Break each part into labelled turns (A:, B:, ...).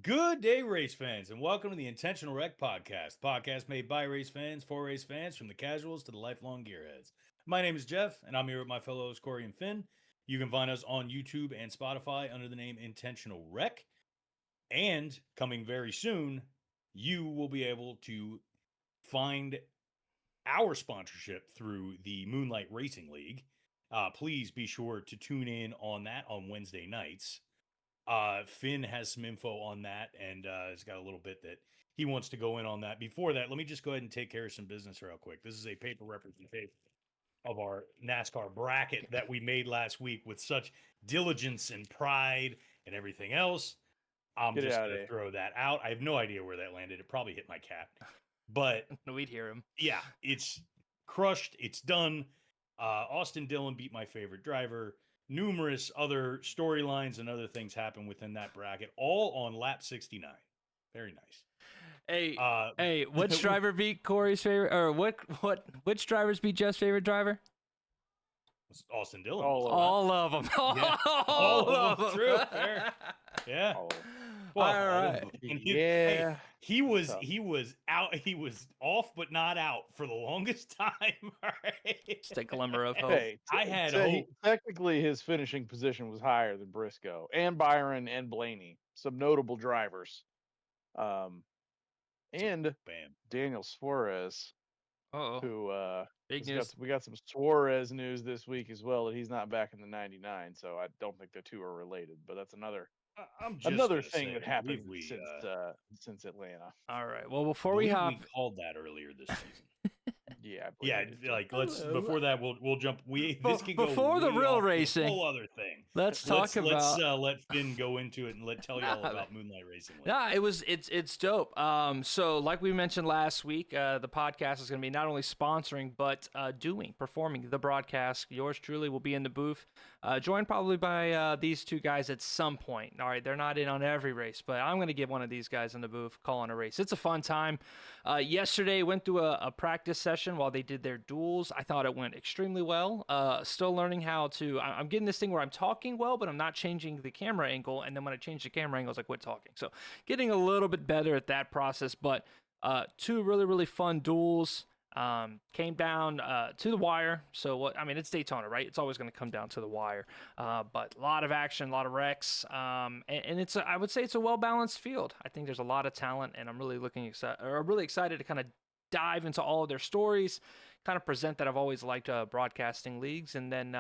A: Good day, race fans, and welcome to the Intentional Wreck Podcast. Podcast made by race fans, for race fans, from the casuals to the lifelong gearheads. My name is Jeff, and I'm here with my fellows Corey and Finn. You can find us on YouTube and Spotify under the name Intentional Wreck. And coming very soon, you will be able to find our sponsorship through the Moonlight Racing League. Please be sure to tune in on that on Wednesday nights. Finn has some info on that, and has got a little bit that he wants to go in on that. Before that, let me just go ahead and take care of some business real quick. This is a paper representation of our NASCAR bracket that we made last week with such diligence and pride and everything else. I'm just going to throw that out. I have no idea where that landed. It probably hit my cat, but
B: we'd hear him.
A: Yeah, it's crushed. It's done. Austin Dillon beat my favorite driver. Numerous other storylines and other things happen within that bracket, all on lap 69. Very nice.
B: Hey, which driver beat Corey's favorite, or which drivers beat Jeff's favorite driver?
A: Austin Dillon.
B: All of them.
A: Yeah, all of them. True. Fair. Yeah.
B: Well, all right.
A: Yeah. He was out. He was off, but not out for the longest time. Right?
B: Just a glimmer of hope.
C: Hey,
A: I had hope.
C: Technically, his finishing position was higher than Briscoe and Byron and Blaney, some notable drivers. And Daniel Suarez, who
B: big news.
C: We got some Suarez news this week as well, that he's not back in the 99. So I don't think the two are related, but that's another thing that happened since Atlanta.
B: All right. Well, before we hop,
A: we called that earlier this season.
C: Yeah.
A: Like let's before that we'll jump.
B: This can go before the real racing.
A: Whole other thing.
B: Let's let
A: Finn go into it and tell you all about Moonlight Racing.
B: Yeah, it's dope. So like we mentioned last week, the podcast is going to be not only sponsoring but performing the broadcast. Yours truly will be in the booth, joined probably by these two guys at some point. All right, they're not in on every race, but I'm going to get one of these guys in the booth calling a race. It's a fun time. Yesterday went through a practice session while they did their duels. I thought it went extremely well. Still learning how to. I'm getting this thing where I'm talking well, but I'm not changing the camera angle. And then when I change the camera angles, I quit talking. So getting a little bit better at that process. But two really, really fun duels. Came down to the wire. So it's Daytona, right? It's always going to come down to the wire. But a lot of action, a lot of wrecks. And I would say it's a well-balanced field. I think there's a lot of talent, and I'm really excited to kind of dive into all of their stories, kind of present that I've always liked broadcasting leagues, and then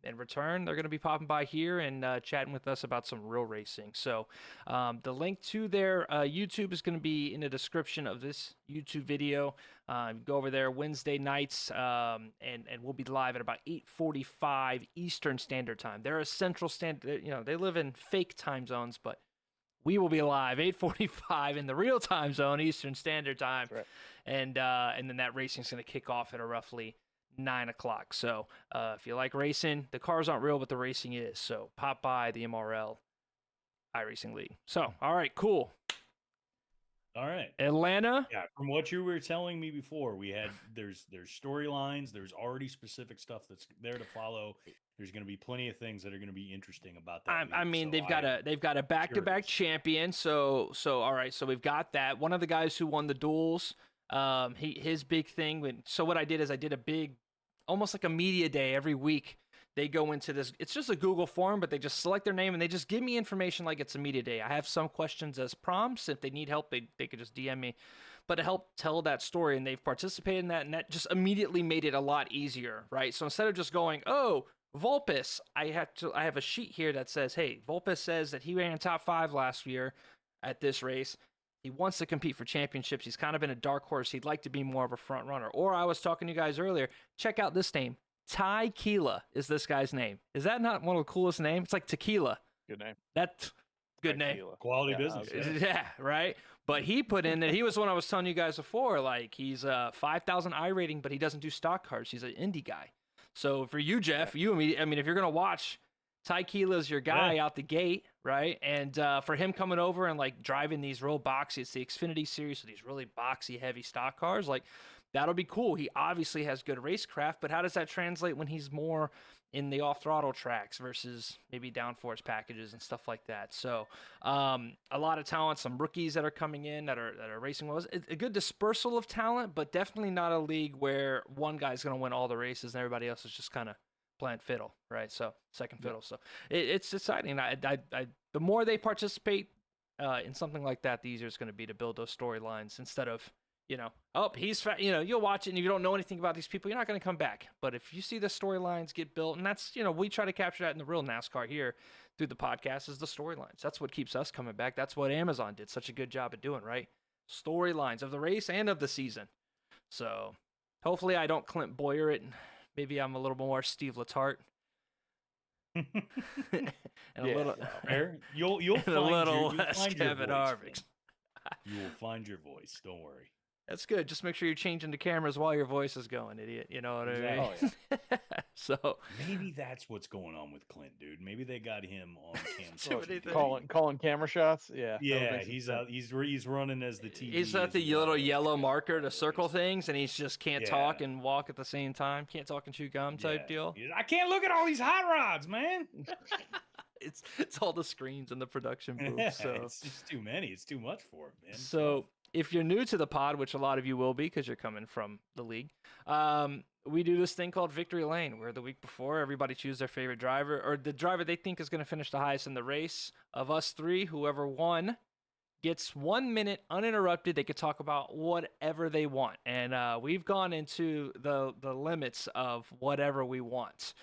B: in return, they're going to be popping by here and chatting with us about some real racing. So the link to their YouTube is going to be in the description of this YouTube video. Go over there Wednesday nights, and we'll be live at about 8:45 Eastern Standard Time. They're a Central Standard, they live in fake time zones, but we will be live 8:45 in the real time zone, Eastern Standard Time.
C: Right.
B: And then that racing is going to kick off at roughly 9 o'clock. So if you like racing, the cars aren't real, but the racing is. So pop by the MRL iRacing League. So, all right, cool.
A: All right.
B: Atlanta.
A: Yeah, from what you were telling me before, there's storylines, there's already specific stuff that's there to follow. There's going to be plenty of things that are going to be interesting about that.
B: They've got a back-to-back champion. So all right, so we've got that. One of the guys who won the duels, his big thing. So what I did is I did a big, almost like a media day every week. They go into this. It's just a Google form, but they just select their name and they just give me information like it's a media day. I have some questions as prompts. If they need help, they could just DM me. But to help tell that story, and they've participated in that, and that just immediately made it a lot easier, right? So instead of just going, oh, Vulpes, I have a sheet here that says, hey, Vulpes says that he ran top 5 last year at this race. He wants to compete for championships. He's kind of been a dark horse. He'd like to be more of a front runner. Or I was talking to you guys earlier. Check out this name. Ty Keela is this guy's name. Is that not one of the coolest names? It's like tequila.
C: Good name.
B: That's good name.
A: Quality business.
B: Yeah, right? But he put in that he was the one I was telling you guys before. Like, he's a 5,000 I rating, but he doesn't do stock cars. He's an indie guy. So for you, Jeff, if you're going to watch, Ty Keela's your guy out the gate, right? And for him coming over and like driving these real boxy, it's the Xfinity series, so these really boxy, heavy stock cars, like that'll be cool. He obviously has good racecraft, but how does that translate when he's more in the off-throttle tracks versus maybe downforce packages and stuff like that? So a lot of talent, some rookies that are coming in that are racing well. It's a good dispersal of talent, but definitely not a league where one guy's going to win all the races and everybody else is just kind of playing fiddle, right? So second fiddle. So it's exciting. I the more they participate in something like that, the easier it's going to be to build those storylines instead of, he's fat. You'll watch it and you don't know anything about these people, you're not going to come back. But if you see the storylines get built, and that's, we try to capture that in the real NASCAR here through the podcast, is the storylines. That's what keeps us coming back. That's what Amazon did such a good job at doing, right? Storylines of the race and of the season. So hopefully I don't Clint Boyer it. Maybe I'm a little more Steve Letarte. and a little,
A: you'll find
B: a little less Kevin Harvick.
A: You will find your voice. Don't worry.
B: That's good. Just make sure you're changing the cameras while your voice is going, idiot. You know what I mean?
C: Oh, yeah.
B: So
A: maybe that's what's going on with Clint, dude. Maybe they got him on camera.
C: calling camera shots. Yeah.
A: Yeah, he's running as the TV.
B: He's got the little yellow marker to circle things, and he's just can't talk and walk at the same time. Can't talk and chew gum type deal.
A: I can't look at all these hot rods, man.
B: It's all the screens in the production booth. So
A: it's just too many. It's too much for him, man.
B: So if you're new to the pod, which a lot of you will be because you're coming from the league, we do this thing called Victory Lane, where the week before everybody chooses their favorite driver or the driver they think is going to finish the highest in the race. Of us three, whoever won gets 1 minute uninterrupted. They could talk about whatever they want, and we've gone into the limits of whatever we want.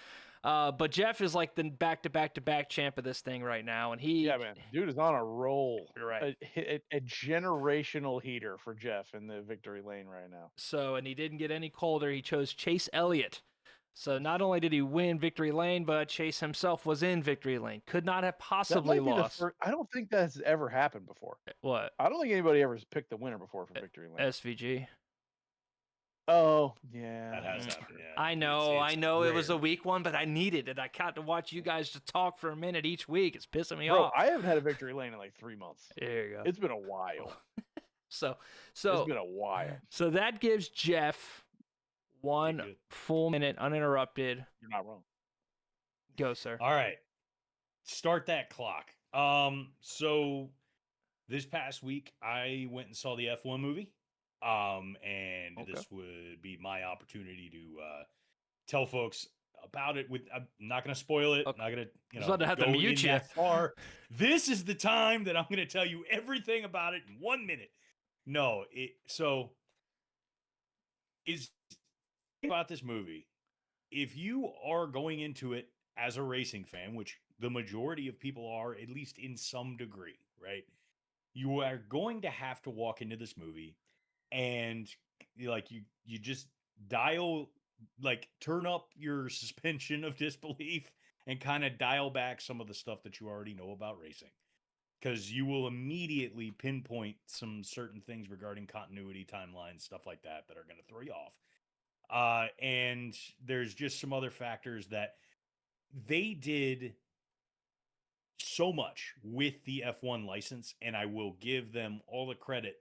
B: But Jeff is like the back-to-back-to-back champ of this thing right now, and
C: man, dude is on a roll.
B: Right,
C: a generational heater for Jeff in the Victory Lane right now.
B: So, and he didn't get any colder. He chose Chase Elliott. So not only did he win Victory Lane, but Chase himself was in Victory Lane. Could not have possibly lost.
C: I don't think that's ever happened before.
B: What?
C: I don't think anybody ever picked the winner before for Victory Lane.
B: SVG.
C: Oh, yeah.
A: That has happened, yeah.
B: I know it was a weak one, but I needed it. I got to watch you guys to talk for a minute each week. It's pissing me off.
C: I haven't had a Victory Lane in like 3 months.
B: There you go.
C: It's been a while.
B: So
C: it's been a while.
B: So that gives Jeff 1 full minute uninterrupted.
C: You're not wrong.
B: Go, sir.
A: All right. Start that clock. So this past week I went and saw the F1 movie. This would be my opportunity to tell folks about it. I'm not going to spoil it.
B: Okay.
A: I'm not going to,
B: I was about to have to mute you.
A: Far. This is the time that I'm going to tell you everything about it in 1 minute. No, about this movie. If you are going into it as a racing fan, which the majority of people are, at least in some degree, right? You are going to have to walk into this movie and you just turn up your suspension of disbelief and kind of dial back some of the stuff that you already know about racing, because you will immediately pinpoint some certain things regarding continuity, timelines, stuff like that are going to throw you off. And there's just some other factors that they did so much with the F1 license, and I will give them all the credit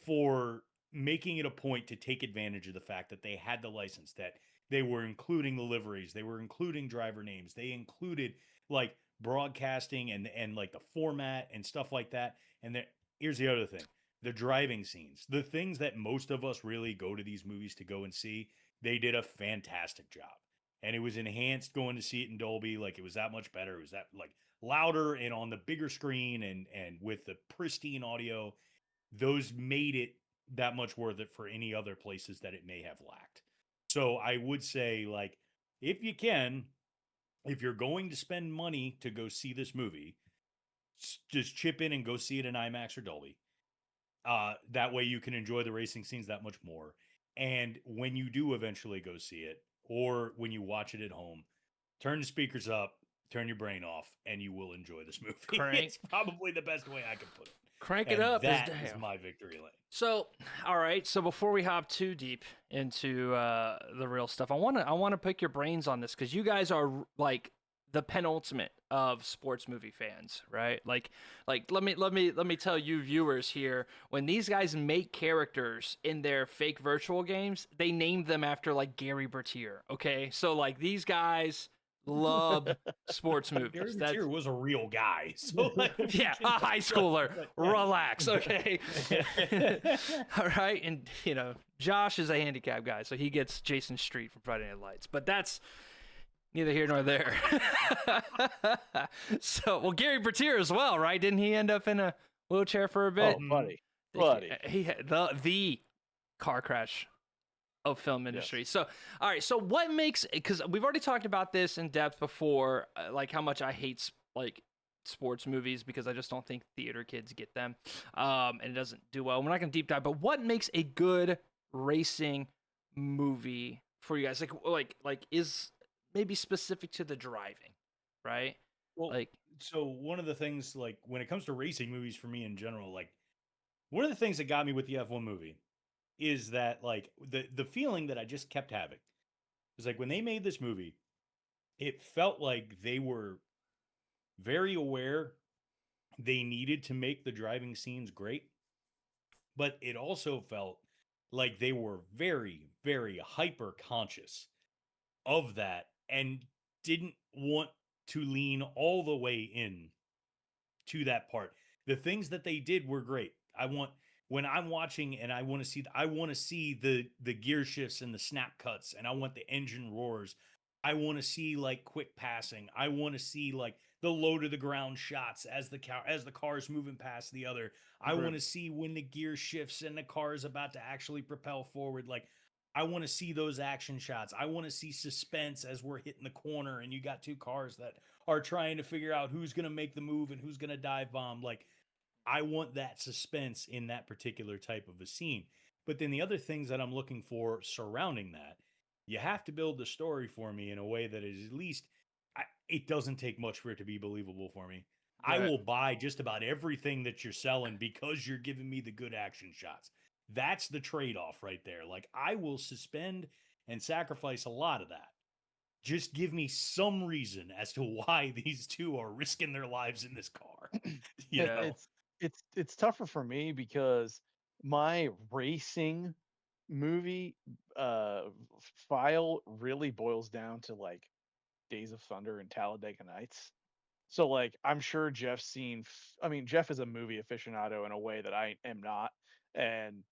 A: for making it a point to take advantage of the fact that they had the license, that they were including the liveries, they were including driver names, they included like broadcasting and like the format and stuff like that. And here's the other thing, the driving scenes, the things that most of us really go to these movies to go and see, they did a fantastic job. And it was enhanced going to see it in Dolby. Like, it was that much better. It was that like louder and on the bigger screen and with the pristine audio. Those made it that much worth it for any other places that it may have lacked. So I would say, like, if you're going to spend money to go see this movie, just chip in and go see it in IMAX or Dolby. That way you can enjoy the racing scenes that much more. And when you do eventually go see it, or when you watch it at home, turn the speakers up, turn your brain off, and you will enjoy this movie. It's probably the best way I can put it.
B: Crank it up.
A: That is my victory lane.
B: So, all right. So before we hop too deep into the real stuff, I want to pick your brains on this, because you guys are like the penultimate of sports movie fans, right? Like let me tell you viewers here, when these guys make characters in their fake virtual games, they name them after like Gary Bertier, okay? So like these guys love sports
A: Gary
B: movies.
A: Bertier
B: That's
A: was a real guy, so like
B: yeah, a high schooler. Relax, okay? All right, and Josh is a handicap guy, so he gets Jason Street from Friday Night Lights. But that's neither here nor there. So, well, Gary Bertier as well, right? Didn't he end up in a wheelchair for a bit?
C: Oh, buddy.
B: He had the car crash of film industry.
C: Yes.
B: So, all right. So, what makes, because we've already talked about this in depth before, like how much I hate like sports movies because I just don't think theater kids get them, and it doesn't do well. We're not going to deep dive, but what makes a good racing movie for you guys? Like is maybe specific to the driving, right?
A: Well,
B: Like,
A: so one of the things, like when it comes to racing movies for me in general, like one of the things that got me with the F1 movie is that like the feeling that I just kept having is like when they made this movie, it felt like they were very aware they needed to make the driving scenes great, but it also felt like they were very, very hyper conscious of that and didn't want to lean all the way in to that part. The things that they did were great. I want when I'm watching and I want to see the gear shifts and the snap cuts and I want the engine roars. I want to see like quick passing. I want to see like the low to the ground shots as the car's moving past the other. I want to see when the gear shifts and the car is about to actually propel forward. Like I want to see those action shots. I want to see suspense as we're hitting the corner and you got two cars that are trying to figure out who's going to make the move and who's going to dive bomb. Like, I want that suspense in that particular type of a scene. But then the other things that I'm looking for surrounding that, you have to build the story for me in a way that is at least, it doesn't take much for it to be believable for me. I
B: right.
A: will buy just about everything that you're selling because you're giving me the good action shots. That's the trade off right there. Like, I will suspend and sacrifice a lot of that. Just give me some reason as to why these two are risking their lives in this car. You know?
C: It's tougher for me because my racing movie file really boils down to like Days of Thunder and Talladega Nights. So like I'm sure Jeff's seen I mean Jeff is a movie aficionado in a way that I am not, and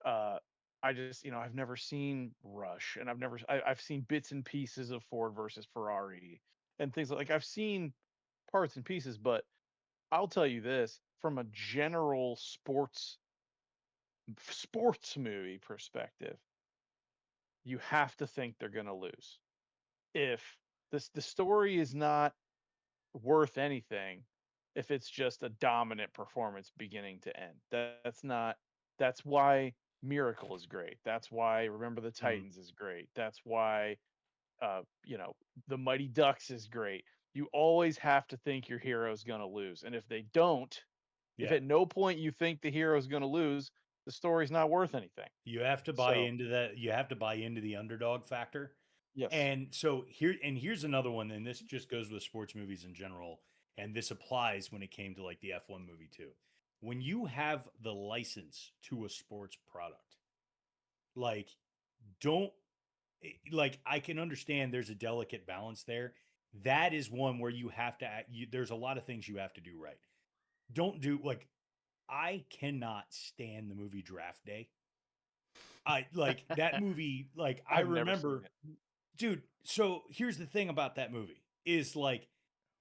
C: uh I just I've never seen Rush, and I've seen bits and pieces of Ford versus Ferrari and things like I've seen parts and pieces, but I'll tell you this from a general sports movie perspective, you have to think they're going to lose. If the story is not worth anything, if it's just a dominant performance beginning to end. That's why Miracle is great. That's why Remember the
A: Mhm.
C: Titans is great. That's why The Mighty Ducks is great. You always have to think your hero's going to lose. And if they don't, if
A: Yeah.
C: at no point you think the hero's going to lose, the story's not worth anything.
A: You have to buy
C: So,
A: into that. You have to buy into the underdog factor.
C: yes.
A: And so here's another one, and this just goes with sports movies in general, and this applies when it came to like the F1 movie too. When you have the license to a sports product, like don't like I can understand there's a delicate balance there. That is one where you have to there's a lot of things you have to do right. Don't do like I cannot stand the movie Draft Day. I like that movie. Like I
C: I've never seen
A: remember,
C: it.
A: dude. So here's the thing about that movie is like,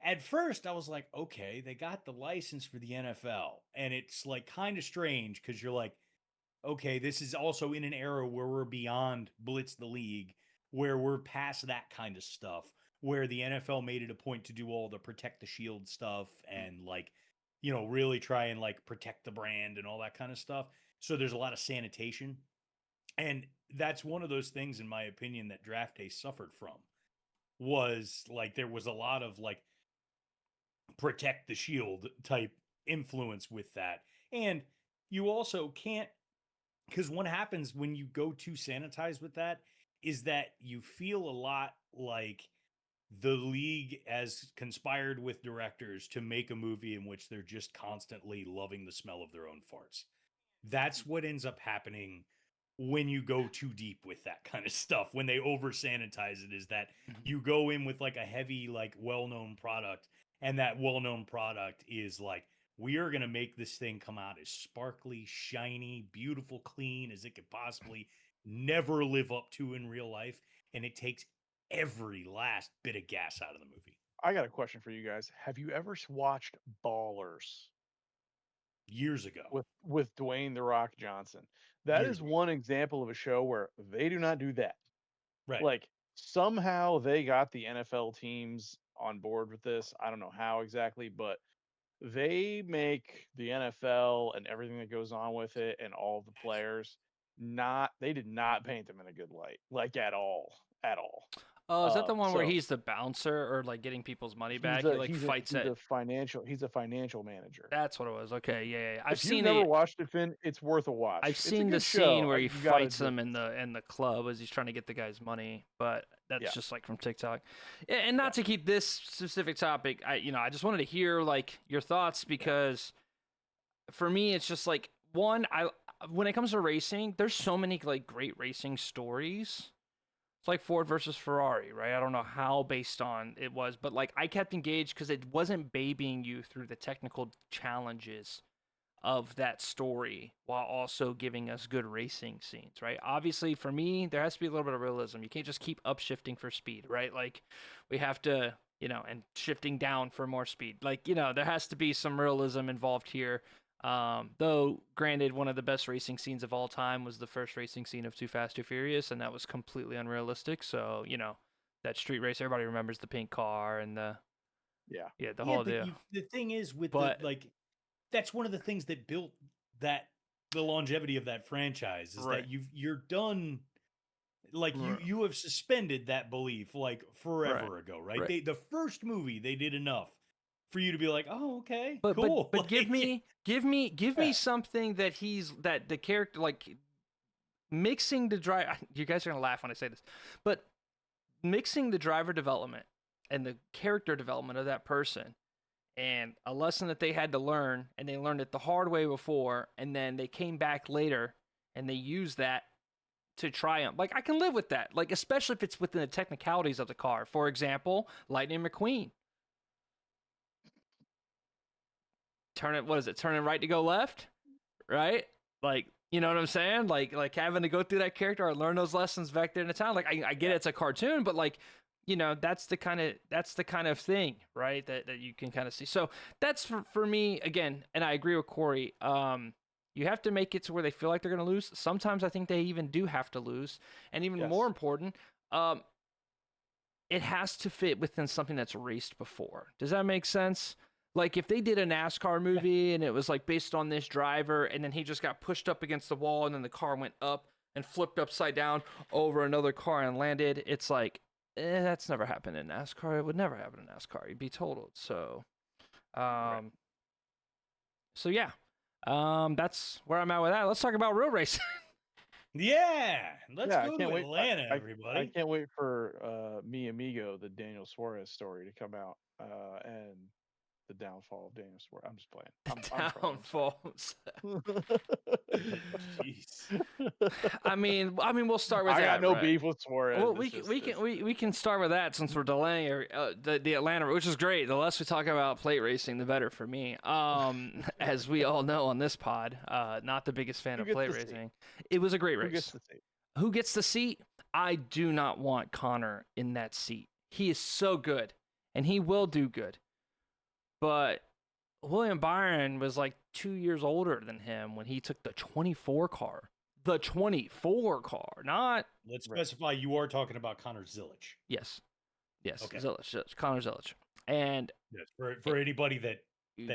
A: at first I was like, okay, they got the license for the NFL, and it's like kind of strange because you're like, okay, this is also in an era where we're beyond Blitz the League, where we're past that kind of stuff, where the NFL made it a point to do all the protect the shield stuff and like, really try and like protect the brand and all that kind of stuff. So there's a lot of sanitation. And that's one of those things, in my opinion, that Draft Day suffered from was like there was a lot of like protect the shield type influence with that. And you also can't, because what happens when you go too sanitized with that is that you feel a lot like the league has conspired with directors to make a movie in which they're just constantly loving the smell of their own farts. That's what ends up happening when you go too deep with that kind of stuff. When they over sanitize it, is that you go in with like a heavy, like well-known product, and that well-known product is like, we are going to make this thing come out as sparkly, shiny, beautiful, clean as it could possibly never live up to in real life. And it takes every last bit of gas out of the movie.
C: I got a question for you guys. Have you ever watched Ballers
A: Years ago.
C: with Dwayne the Rock Johnson? That
A: Years
C: is
A: ago.
C: one example of a show where they do not do that.
A: Right.
C: Like somehow they got the NFL teams on board with this. I don't know how exactly, but they make the NFL and everything that goes on with it and all the players they did not paint them in a good light, like at all.
B: Oh, is that the one where
C: So
B: he's the bouncer or like getting people's money
C: he's
B: back?
C: a
B: He like
C: he's a
B: fights
C: he's
B: it.
C: a financial manager.
B: That's what it was. Okay, yeah. I've
C: If you've
B: seen
C: never
B: it.
C: watched it, Finn, it's worth a watch.
B: I've
C: It's a
B: seen the
C: good
B: scene
C: show.
B: where he
C: You gotta
B: fights
C: just
B: him in the club as he's trying to get the guy's money, but that's
C: Yeah.
B: just like from TikTok. And not to keep this specific topic, I just wanted to hear like your thoughts because for me it's just like when it comes to racing, there's so many like great racing stories. It's like Ford versus Ferrari, right? I don't know how based on it was, but like I kept engaged because it wasn't babying you through the technical challenges of that story while also giving us good racing scenes, right? Obviously, for me, there has to be a little bit of realism. You can't just keep upshifting for speed, right? Like we have to, and shifting down for more speed. Like, there has to be some realism involved here. Though, granted, one of the best racing scenes of all time was the first racing scene of Too Fast, Too Furious, and that was completely unrealistic. So, that street race, everybody remembers the pink car and the whole
A: but
B: deal.
A: the thing is with
B: But-
A: that's one of the things that built the longevity of that franchise is
B: Right.
A: that you're done. Like
B: Right.
A: you have suspended that belief like forever ago, right?
B: Right.
A: The first movie they did enough for you to be like, oh, okay,
B: But
A: cool.
B: but give me
A: Yeah.
B: something that that the character like mixing the drive. You guys are gonna laugh when I say this, but mixing the driver development and the character development of that person, and a lesson that they had to learn, and they learned it the hard way before, and then they came back later and they used that to triumph. Like I can live with that, like especially if it's within the technicalities of the car. For example, Lightning McQueen. Turning right to go left, right? Like, you know what I'm saying? Like having to go through that character or learn those lessons back there in the town. Like I get it's a cartoon, but like, that's the kind of thing, right? That you can kind of see. So that's for me again, and I agree with Corey. You have to make it to where they feel like they're going to lose. Sometimes I think they even do have to lose, and even more important, it has to fit within something that's raced before. Does that make sense? Like if they did a NASCAR movie and it was like based on this driver and then he just got pushed up against the wall and then the car went up and flipped upside down over another car and landed, it's like, that's never happened in NASCAR. It would never happen in NASCAR. You'd be totaled. So, so yeah, that's where I'm at with that. Let's talk about real racing.
A: Yeah, let's
C: I
A: go
C: can't
A: to
C: wait.
A: Atlanta, everybody.
C: I can't wait for Mi Amigo, the Daniel Suarez story, to come out and the downfall of Daniel Suarez. I'm just playing.
B: Downfalls.
A: Jeez.
B: I mean, we'll start with
C: I
B: that.
C: got no
B: right?
C: beef with Suarez.
B: Well, we can start with that since we're delaying the Atlanta, which is great. The less we talk about plate racing, the better for me. As we all know on this pod, not the biggest fan of plate racing. It was a great race. Who gets the seat? I do not want Connor in that seat. He is so good, and he will do good. But William Byron was like 2 years older than him when he took the 24 car. The 24 car, not...
A: Let's specify you are talking about Connor Zilic.
B: Yes.
A: Okay.
B: Zilic, Connor Zilic. And
A: yes, for anybody that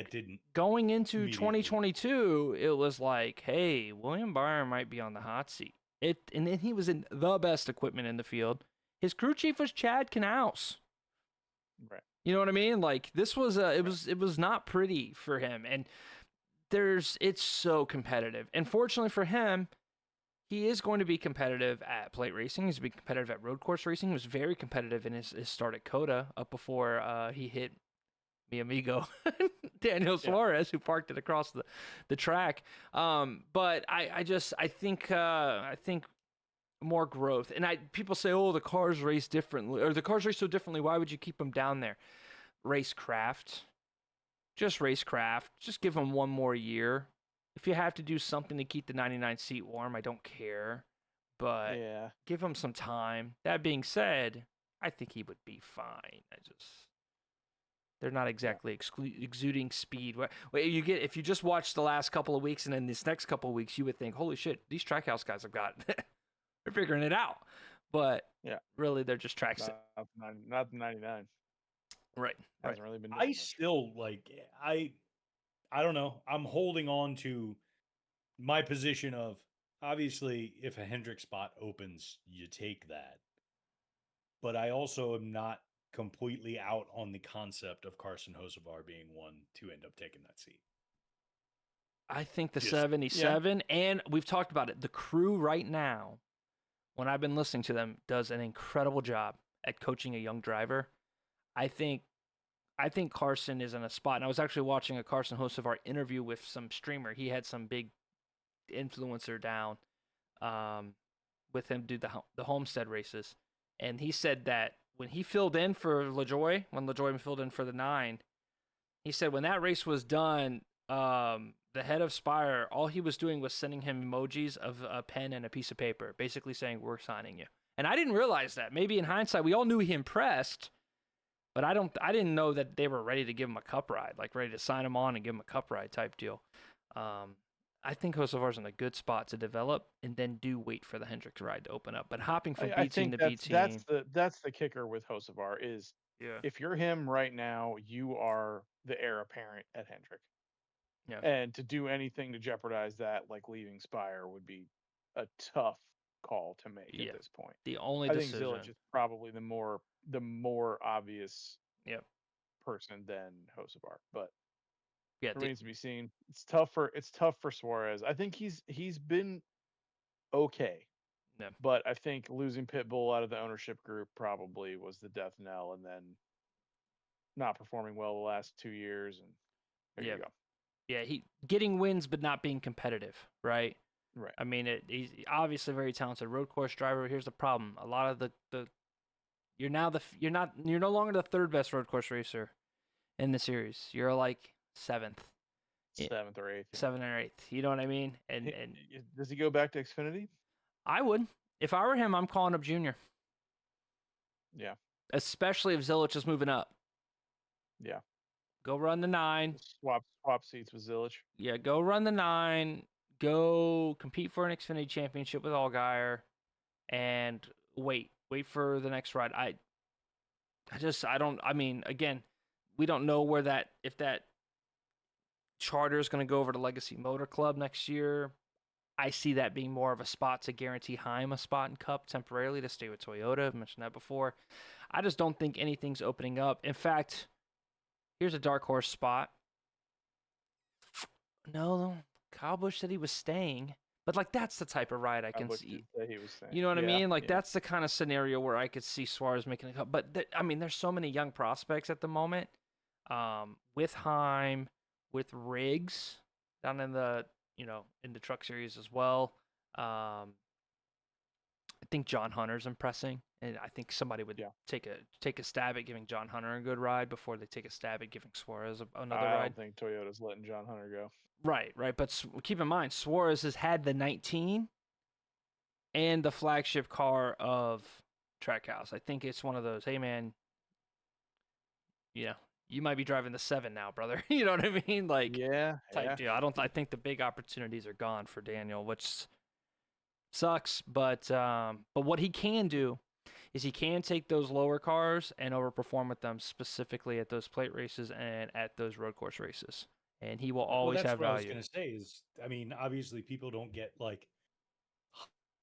A: didn't.
B: Going into 2022, it was like, hey, William Byron might be on the hot seat. And then he was in the best equipment in the field. His crew chief was Chad Knaus.
C: Right.
B: You know what I mean? Like this was it was not pretty for him, and it's so competitive. And fortunately for him, he is going to be competitive at plate racing. He's going to be competitive at road course racing. He was very competitive in his start at Coda up before he hit mi amigo Daniel Suarez, who parked it across the track. But I think more growth. And people say, oh, the cars race differently, or the cars race so differently. Why would you keep them down there? Racecraft. Just racecraft. Just give them one more year. If you have to do something to keep the 99 seat warm, I don't care. But give him some time. That being said, I think he would be fine. They're not exactly exuding speed. If you just watch the last couple of weeks and then this next couple of weeks, you would think, holy shit, these Trackhouse guys have got they're figuring it out. But really, they're just track sim.
C: Not the 99.
B: Right.
C: Hasn't really been.
A: I still I don't know. I'm holding on to my position of, obviously, if a Hendrick spot opens, you take that. But I also am not completely out on the concept of Carson Hocevar being one to end up taking that seat.
B: I think the 77, and we've talked about it, the crew right now, when I've been listening to them, does an incredible job at coaching a young driver. I think Carson is in a spot, and I was actually watching a Carson Hocevar interview with some streamer. He had some big influencer down with him do the Homestead races, and he said that when he filled in for LaJoy, when LaJoy filled in for the 9, he said when that race was done, the head of Spire, all he was doing was sending him emojis of a pen and a piece of paper, basically saying, we're signing you. And I didn't realize that. Maybe in hindsight, we all knew he impressed, but I didn't know that they were ready to give him a cup ride, like ready to sign him on and give him a cup ride type deal. I think Hocevar's in a good spot to develop, and then wait for the Hendricks ride to open up. But hopping from B team to B team,
C: that's the kicker with Hocevar is if you're him right now, you are the heir apparent at Hendrick. Yeah. And to do anything to jeopardize that, like leaving Spire, would be a tough call to make at this point.
B: The only
C: I think Zilich is probably the more obvious person than Hocevar, but remains to be seen. It's tough for Suarez. I think he's been okay. Yeah. But I think losing Pitbull out of the ownership group probably was the death knell, and then not performing well the last 2 years, and there you go.
B: Yeah, he getting wins but not being competitive, right?
C: Right.
B: I mean, he's obviously a very talented road course driver. Here's the problem: a lot of the you're no longer the third best road course racer in the series. You're like seventh
C: or eighth.
B: Seventh or eighth. You know what I mean? And
C: does he go back to Xfinity?
B: I would. If I were him, I'm calling up Junior.
C: Yeah.
B: Especially if Zilich is moving up.
C: Yeah.
B: Go run the 9.
C: Swap seats with Zilich.
B: Yeah, go run the 9. Go compete for an Xfinity championship with Allgaier, and wait for the next ride. I mean, again, we don't know if that charter is going to go over to Legacy Motor Club next year. I see that being more of a spot to guarantee Heim a spot in Cup temporarily to stay with Toyota. I've mentioned that before. I just don't think anything's opening up. In fact, here's a dark horse spot. No, Kyle Busch said he was staying, but like that's the type of ride I can see.
C: He was staying.
B: You know what I mean? Like that's the kind of scenario where I could see Suarez making a cut. But there's so many young prospects at the moment. With Heim, with Riggs down in the truck series as well. I think John Hunter's impressing, and I think somebody would take a stab at giving John Hunter a good ride before they take a stab at giving Suarez another ride.
C: I don't think Toyota's letting John Hunter go.
B: Right. But keep in mind, Suarez has had the 19 and the flagship car of Trackhouse. I think it's one of those, hey man, you might be driving the 7 now, brother. You know what I mean? Like, type deal. I think the big opportunities are gone for Daniel, which sucks. But what he can do is he can take those lower cars and overperform with them, specifically at those plate races and at those road course races. And he will always have value.
A: What I was going to say is, I mean, obviously people don't get like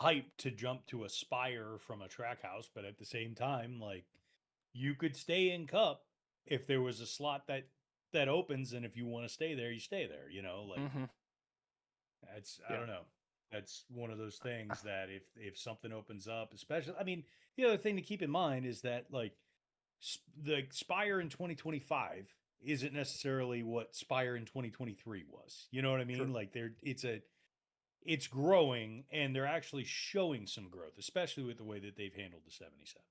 A: hyped to jump to Aspire from a Trackhouse, but at the same time, like you could stay in Cup if there was a slot that opens, and if you want to stay there, you stay there. Like I don't know. That's one of those things that if something opens up, especially, I mean, the other thing to keep in mind is that like the Spire in 2025 isn't necessarily what Spire in 2023 was. You know what I mean?
C: True.
A: Like it's growing, and they're actually showing some growth, especially with the way that they've handled the 77.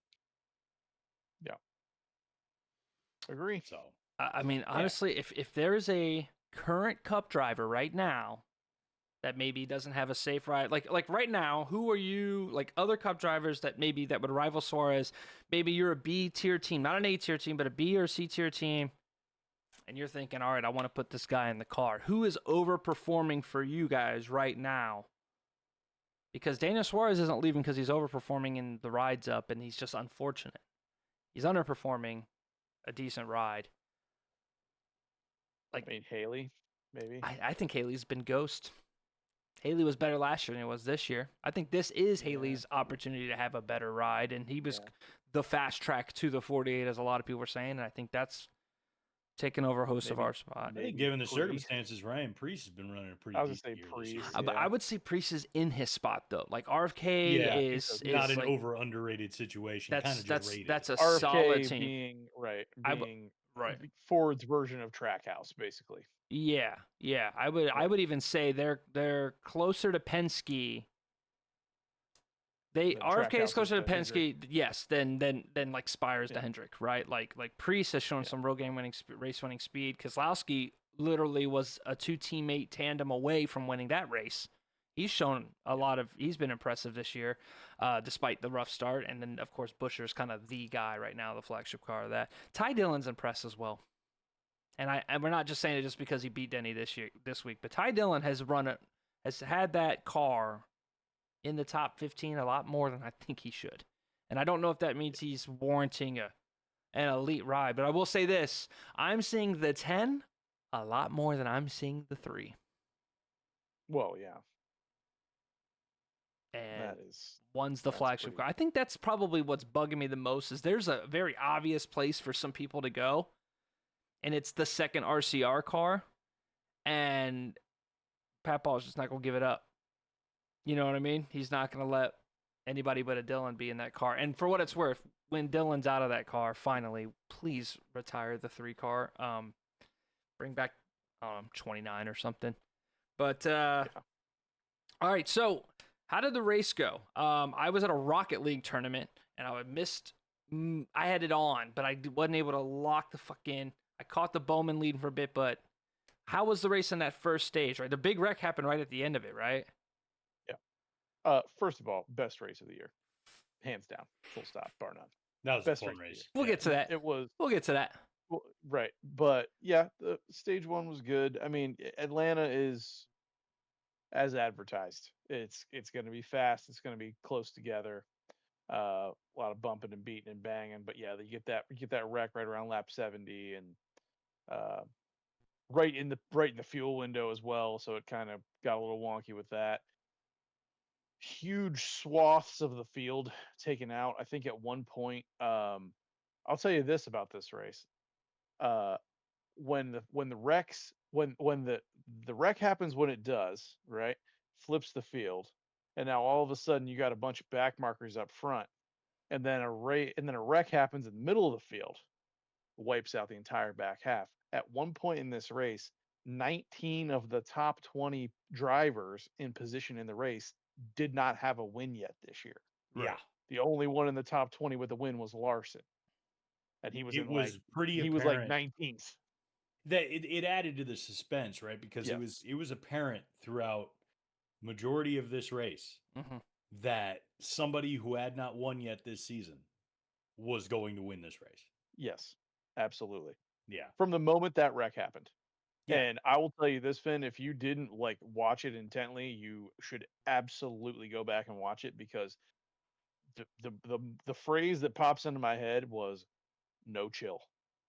C: Yeah. Agree.
A: So
B: I mean,
A: yeah.
B: honestly, if there is a current Cup driver right now that maybe doesn't have a safe ride, like right now, who are you, like other Cup drivers that maybe that would rival Suarez? Maybe you're a B tier team, not an A tier team, but a B or C tier team, and you're thinking, all right, I want to put this guy in the car. Who is overperforming for you guys right now? Because Daniel Suarez isn't leaving because he's overperforming in the rides up, and he's just unfortunate. He's underperforming a decent ride. Like,
C: I mean, Haley, maybe.
B: I think Haley's been ghost. Haley was better last year than he was this year. I think this is
C: Yeah.
B: Haley's opportunity to have a better ride, and he was
C: Yeah.
B: the fast track to the 48, as a lot of people were saying, and I think that's taken over a host of
C: Maybe-
B: our spot.
A: I
C: maybe
A: think given the
C: Priest.
A: circumstances, Ryan Priest has been running a pretty
C: I was
A: decent
C: gonna say
A: year this year.
C: Priest.
B: But
C: Yeah.
B: I would say Priest is in his spot though. Like RFK
A: Yeah,
B: is
A: Not an
B: like,
A: over underrated situation. Kind
B: that's
A: of
B: that's
A: gerated.
B: that's a
C: RFK
B: solid team.
C: being
B: I w-
C: being
B: right.
C: Ford's version of Trackhouse, basically.
B: Yeah. I would even say they're closer to Penske.
C: Then
B: RFK
C: Trackhouse
B: is closer
C: is
B: to
C: to Hendrick.
B: Penske, yes, than like Spires to
C: Yeah.
B: Hendrick, right? Like Priest has shown
C: Yeah.
B: some real game winning race winning speed. Keselowski literally was a 2 teammate tandem away from winning that race. He's shown he's been impressive this year, despite the rough start. And then of course Buescher's kind of the guy right now, the flagship car of that. Ty Dillon's impressed as well. And we're not just saying it just because he beat Denny this week, but Ty Dillon has had that car in the top 15 a lot more than I think he should. And I don't know if that means he's warranting an elite ride, but I will say this. I'm seeing the 10 a lot more than I'm seeing the 3.
C: Well, yeah.
B: And
C: That is
B: one's the
C: that's
B: flagship
C: pretty-
B: car. I think that's probably what's bugging me the most is there's a very obvious place for some people to go, and it's the second RCR car, and Pat Ball's just not going to give it up. You know what I mean? He's not going to let anybody but a Dillon be in that car. And for what it's worth, when Dillon's out of that car, finally, please retire the 3 car. Bring back 29 or something. But all right, so how did the race go? I was at a Rocket League tournament and I missed. I had it on, but I wasn't able to lock the fuck in. I caught the Bowman lead for a bit, but how was the race in that first stage? Right, the big wreck happened right at the end of it, right?
C: First of all, best race of the year, hands down, full stop, bar none.
A: That was
C: Best
A: a fun
C: race of the
A: race.
C: year.
B: We'll get to that.
C: It was
B: We'll get to that.
C: well, right, but yeah, the stage 1 was good. I mean, Atlanta is as advertised. It's going to be fast. It's going to be close together. A lot of bumping and beating and banging. But yeah, you get that wreck right around lap 70 and uh, right in the fuel window as well. So it kind of got a little wonky with that. Huge swaths of the field taken out. I think at one point, I'll tell you this about this race. When the wrecks when the wreck happens when it does, right? Flips the field. And now all of a sudden you got a bunch of back markers up front. And then a wreck happens in the middle of the field, wipes out the entire back half. At one point in this race, 19 of the top 20 drivers in position in the race did not have a win yet this year.
A: Yeah.
C: The only one in the top 20 with a win was Larson. And he was
A: It
C: in
A: was pretty
C: he was like
A: apparent
C: 19th.
A: that it added to the suspense, right? Because
C: Yeah.
A: it was apparent throughout majority of this race
B: Mhm.
A: that somebody who had not won yet this season was going to win this race.
C: Yes, absolutely.
A: Yeah.
C: From the moment that wreck happened.
A: Yeah.
C: And I will tell you this, Finn, if you didn't like watch it intently, you should absolutely go back and watch it because the phrase that pops into my head was no chill.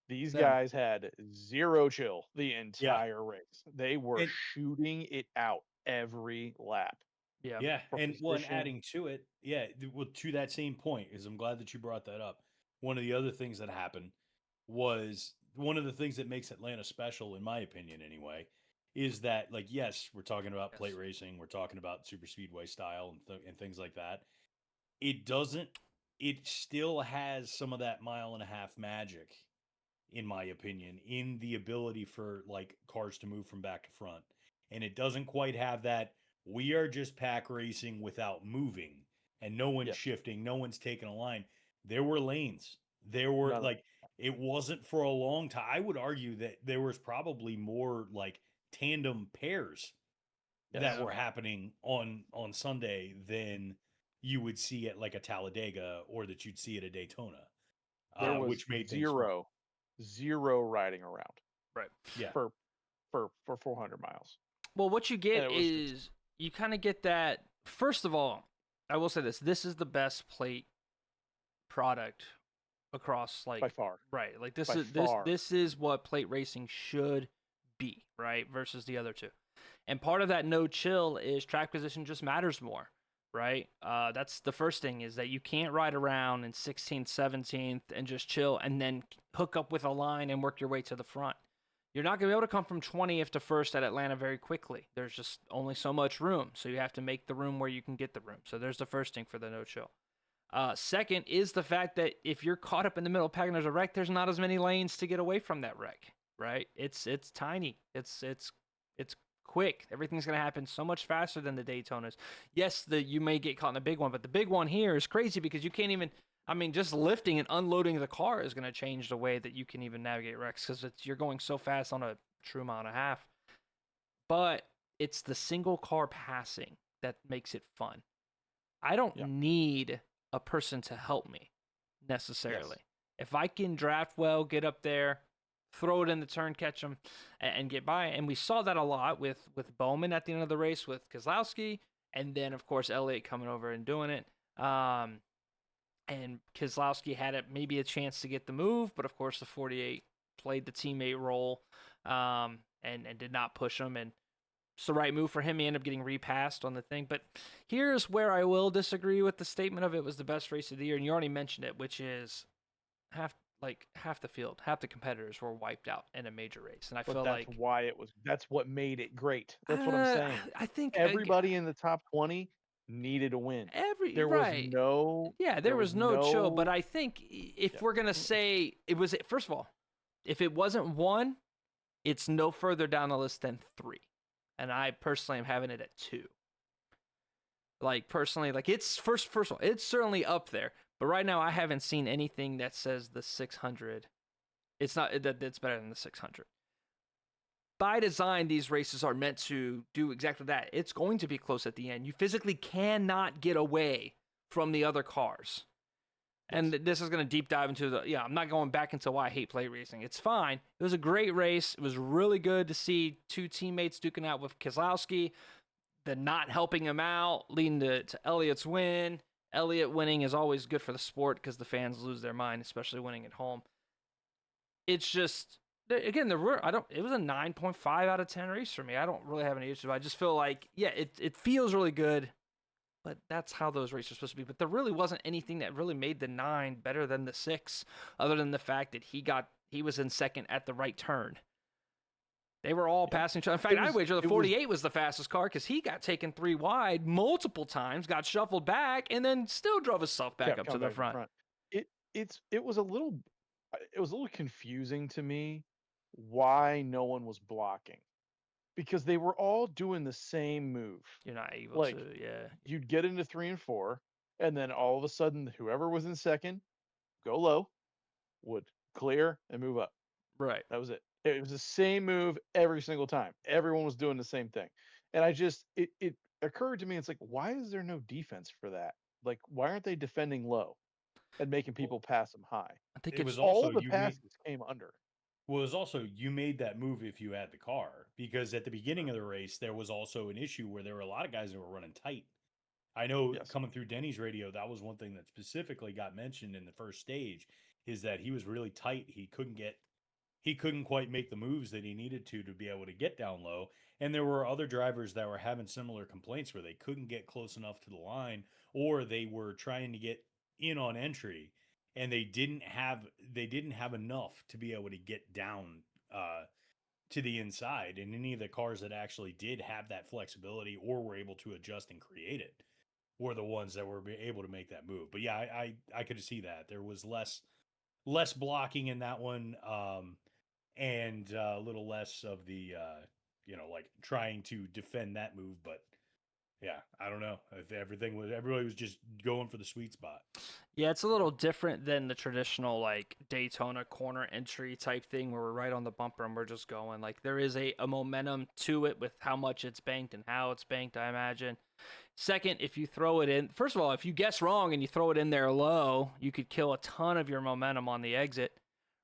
C: These
B: Yeah.
C: guys had zero chill the entire race. They were
A: And-
C: shooting it out every lap.
B: Yeah.
A: Yeah,
C: For
A: and one
C: position.
A: adding to it, well, to that same point, is I'm glad that you brought that up. One of the other things that happened was one of the things that makes Atlanta special, in my opinion, anyway, is that, like, yes, we're talking about plate
B: Yes.
A: racing, we're talking about super speedway style and things like that. It doesn't. It still has some of that mile and a half magic, in my opinion, in the ability for like cars to move from back to front. And it doesn't quite have that we are just pack racing without moving and no one's
C: Yes.
A: shifting, no one's taking a line. There were lanes. There were
C: None of
A: like it wasn't for a long time. I would argue that there was probably more like tandem pairs that
C: yes.
A: were happening on Sunday than you would see at like a Talladega or that you'd see at a Daytona,
C: There was
A: which made things fun.
C: zero riding around
B: Right.
A: Yeah.
C: for 400 miles.
B: Well, what you
C: And
B: get
C: it was just
B: is you kind of get that. First of all, I will say this: this is the best plate product across
C: by far.
B: right. Like
C: By
B: this
C: far.
B: this is what plate racing should be, right? Versus the other two. And part of that no chill is track position just matters more, right? That's the first thing is that you can't ride around in 16th, 17th and just chill and then hook up with a line and work your way to the front. You're not going to be able to come from 20th to first at Atlanta very quickly. There's just only so much room. So you have to make the room where you can get the room. So there's the first thing for the no chill. Second is the fact that if you're caught up in the middle pack and there's a wreck, there's not as many lanes to get away from that wreck, right? It's tiny. It's quick. Everything's going to happen so much faster than the Daytonas. Yes, you may get caught in a big one, but the big one here is crazy because you can't even. I mean, just lifting and unloading the car is going to change the way that you can even navigate wrecks because you're going so fast on a true mile and a half. But it's the single car passing that makes it fun. I don't need a person to help me necessarily. If I can draft well, get up there, throw it in the turn, catch them, and get by. And we saw that a lot with Bowman at the end of the race with Keselowski, and then of course Elliott coming over and doing it. And Keselowski had maybe a chance to get the move, but of course the 48 played the teammate role and did not push him. And it's the right move for him. He ended up getting repassed on the thing. But here's where I will disagree with the statement of it was the best race of the year. And you already mentioned it, which is half the field, half the competitors were wiped out in a major race. And I feel like
C: that's what made it great. That's what I'm saying.
B: I think
C: Everybody in the top 20 needed a win. There was
B: no chill. But I think if we're gonna say it was, first of all, if it wasn't one, it's no further down the list than 3, and I personally am having it at 2. Like personally, like it's first of all, it's certainly up there. But right now, I haven't seen anything that says the 600. It's not that it's better than the 600. By design, these races are meant to do exactly that. It's going to be close at the end. You physically cannot get away from the other cars. And this is going to deep dive into I'm not going back into why I hate plate racing. It's fine. It was a great race. It was really good to see 2 teammates duking out with Keselowski, the not helping him out, leading to Elliott's win. Elliott winning is always good for the sport because the fans lose their mind, especially winning at home. It's just, again, it was a 9.5 out of 10 race for me. I don't really have any issues. I just feel like, it feels really good, but that's how those races are supposed to be. But there really wasn't anything that really made the 9 better than the 6, other than the fact that he was in second at the right turn. They were all passing each other. In fact, I wager the 48 was the fastest car because he got taken 3 wide multiple times, got shuffled back, and then still drove himself back up to the front.
C: It was a little confusing to me why no one was blocking, because they were all doing the same move.
B: You're not able to,
C: You'd get into 3 and 4, and then all of a sudden, whoever was in second, go low, would clear and move up.
B: Right.
C: That was it. It was the same move every single time. Everyone was doing the same thing. And it occurred to me, it's like, why is there no defense for that? Like, why aren't they defending low and making people pass them high?
B: I think
A: it was
C: all
A: also
C: the passes came under.
A: Well, it was also you made that move if you had the car, because at the beginning of the race there was also an issue where there were a lot of guys that were running tight. I know coming through Denny's radio, that was one thing that specifically got mentioned in the first stage, is that he was really tight. He couldn't quite make the moves that he needed to be able to get down low. And there were other drivers that were having similar complaints where they couldn't get close enough to the line, or they were trying to get in on entry and they didn't have enough to be able to get down to the inside, and any of the cars that actually did have that flexibility or were able to adjust and create it were the ones that were able to make that move. But yeah, I could see that there was less blocking in that one, and a little less of the like trying to defend that move. But yeah, I don't know if everybody was just going for the sweet spot.
B: Yeah, it's a little different than the traditional like Daytona corner entry type thing where we're right on the bumper and we're just going. Like there is a momentum to it with how much it's banked and how it's banked, I imagine. Second, if you throw it in, first of all, if you guess wrong and you throw it in there low, you could kill a ton of your momentum on the exit,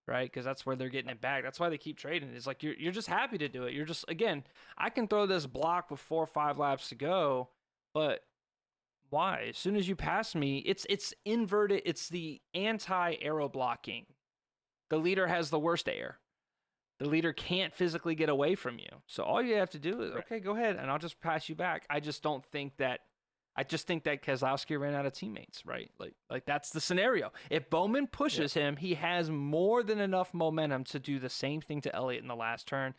B: right? Because that's where they're getting it back. That's why they keep trading. It's like you're just happy to do it. You're just, again, I can throw this block with 4 or 5 laps to go, but why? As soon as you pass me, it's inverted. It's the anti-aero blocking. The leader has the worst air. The leader can't physically get away from you. So all you have to do is, okay, go ahead, and I'll just pass you back. I just think that Keselowski ran out of teammates, right? Like that's the scenario. If Bowman pushes him, he has more than enough momentum to do the same thing to Elliott in the last turn.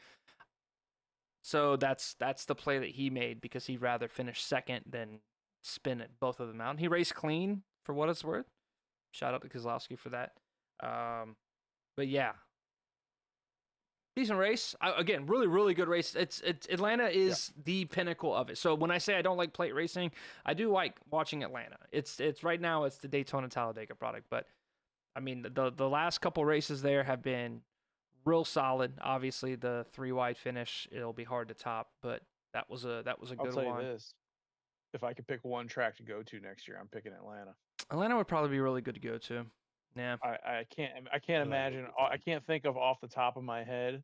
B: So that's the play that he made because he'd rather finish second than spin it both of them out. And he raced clean for what it's worth. Shout out to Keselowski for that. But yeah, decent race. Again, really, really good race. It's Atlanta is the pinnacle of it. So when I say I don't like plate racing, I do like watching Atlanta. It's right now it's the Daytona Talladega product, but I mean the last couple races there have been real solid. Obviously the 3 wide finish, it'll be hard to top, but that was a good one.
C: I'll tell you this. If I could pick one track to go to next year, I'm picking Atlanta.
B: Atlanta would probably be really good to go to. Yeah.
C: I can't imagine. I can't think of off the top of my head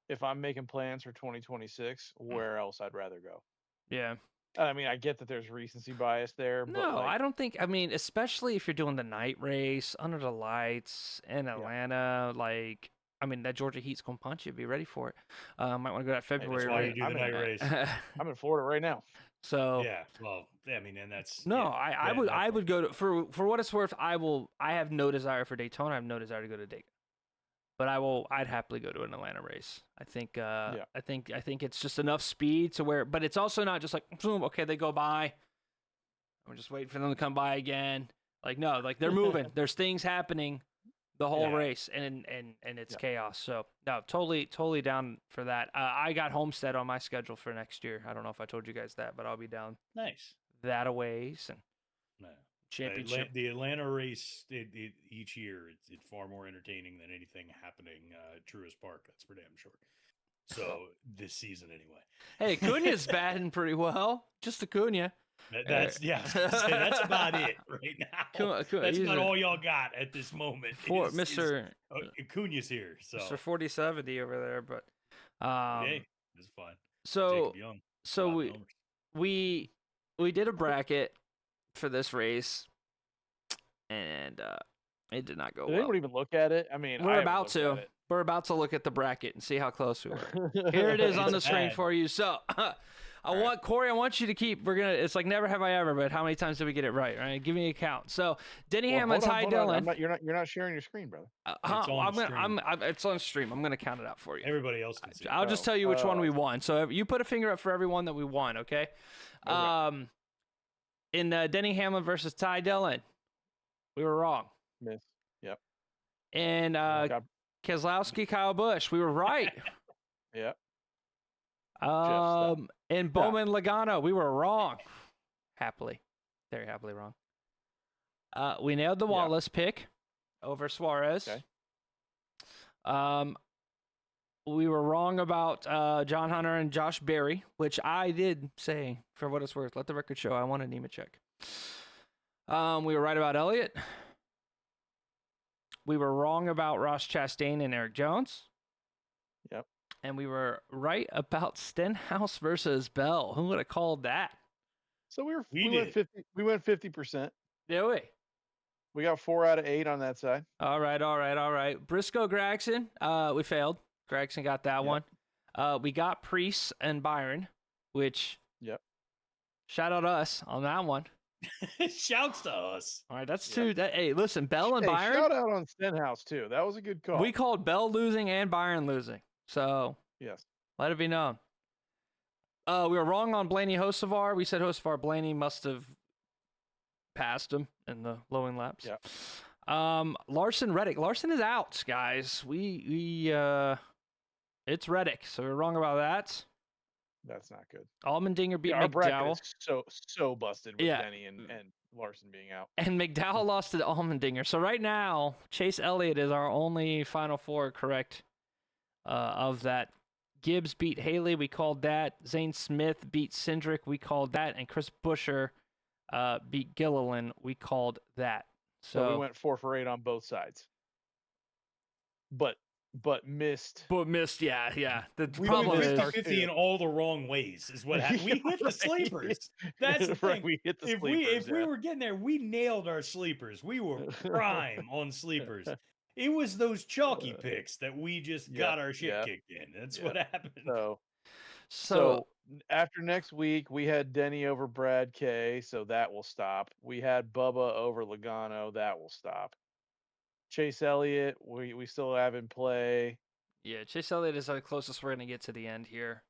C: if I'm making plans for 2026 where else I'd rather go.
B: Yeah.
C: I mean, I get that there's recency bias there, but
B: no, I don't think. I mean, especially if you're doing the night race under the lights in Atlanta, like. I mean, that Georgia heat's gonna punch you. Be ready for it. Might want to go that February.
A: That's why you do the night race.
C: I'm in Florida right now.
B: So
A: yeah, well, I mean, and that's
B: I would go to for what it's worth. I have no desire for Daytona. I have no desire to go to Daytona, but I'd happily go to an Atlanta race. I think I think it's just enough speed to where, but it's also not just like boom, okay, they go by. I'm just waiting for them to come by again. Like no, like they're moving. There's things happening the whole race, and it's chaos. So no, totally down for that. I got Homestead on my schedule for next year. I don't know if I told you guys that, but I'll be down.
A: Nice.
B: That a ways and championship.
A: The Atlanta race each year, it's far more entertaining than anything happening at Truist Park. That's for damn sure. So this season anyway.
B: Hey, Acuna's batting pretty well. Just Acuna.
A: That's that's about it right now. That's about all y'all got at this moment.
B: Mr.
A: Acuna's here, so
B: Mr. 4070 over there, but
A: hey, it's fine.
B: So we did a bracket for this race, and it did not go well.
C: Did anyone even look at it? I mean,
B: we're about to look at the bracket and see how close we were. Here it is on the screen for you. So. Corey, I want you to keep. It's like never have I ever, but how many times did we get it right? Right? Give me a count. So Denny Hamlin, Ty Dillon.
C: You're not sharing your screen, brother.
B: It's on stream. I'm gonna count it out for you.
A: Everybody else can see.
B: I'll just tell you which one we won. So you put a finger up for everyone that we won. Okay. In Denny Hamlin versus Ty Dillon, we were wrong.
C: Miss. Yep.
B: And Keselowski, Kyle Busch, we were right.
C: Yep.
B: And Bowman Logano, we were wrong. Very happily wrong. We nailed the Wallace pick over Suarez.
C: Okay.
B: We were wrong about John Hunter and Josh Berry, which I did say, for what it's worth. Let the record show I won a Nemechek. We were right about Elliott. We were wrong about Ross Chastain and Eric Jones.
C: Yep.
B: And we were right about Stenhouse versus Bell. Who would have called that?
C: So we went 50. We went 50%.
B: Did we?
C: We got 4 out of 8 on that side.
B: All right. Briscoe Gregson, we failed. Gregson got that one. We got Priest and Byron, which shout out us on that one.
A: Shouts to us.
B: All right, that's 2. Hey, listen, Bell and Byron.
C: Shout out on Stenhouse too. That was a good call.
B: We called Bell losing and Byron losing. So
C: Yes.
B: Let it be known. We were wrong on Blaney Hocevar. We said Hocevar. Blaney must have passed him in the lowing laps.
C: Yeah.
B: Larson Reddick. Larson is out, guys. It's Reddick, so we're wrong about that.
C: That's not good.
B: Allmendinger beat
C: Our bracket
B: McDowell.
C: is so busted with
B: Yeah.
C: Denny and Larson being out.
B: And McDowell lost to Allmendinger. So right now, Chase Elliott is our only Final Four correct of that. Gibbs beat Haley. We called that. Zane Smith beat Cindric. We called that. And Chris Buescher beat Gilliland. We called that.
C: So we went 4 for 8 on both sides. But missed.
B: But missed, yeah. The
A: We
B: problem
A: went
B: is
A: 50-50 in all the wrong ways is what happened. We hit the sleepers. That's the thing.
C: Right, we hit the
A: If
C: sleepers.
A: we were getting there, we nailed our sleepers. We were prime on sleepers. It was those chalky picks that we just got our shit kicked in. That's what happened.
C: So after next week, we had Denny over Brad K, so that will stop. We had Bubba over Logano, that will stop. Chase Elliott, we still have in play.
B: Yeah, Chase Elliott is the closest we're gonna get to the end here.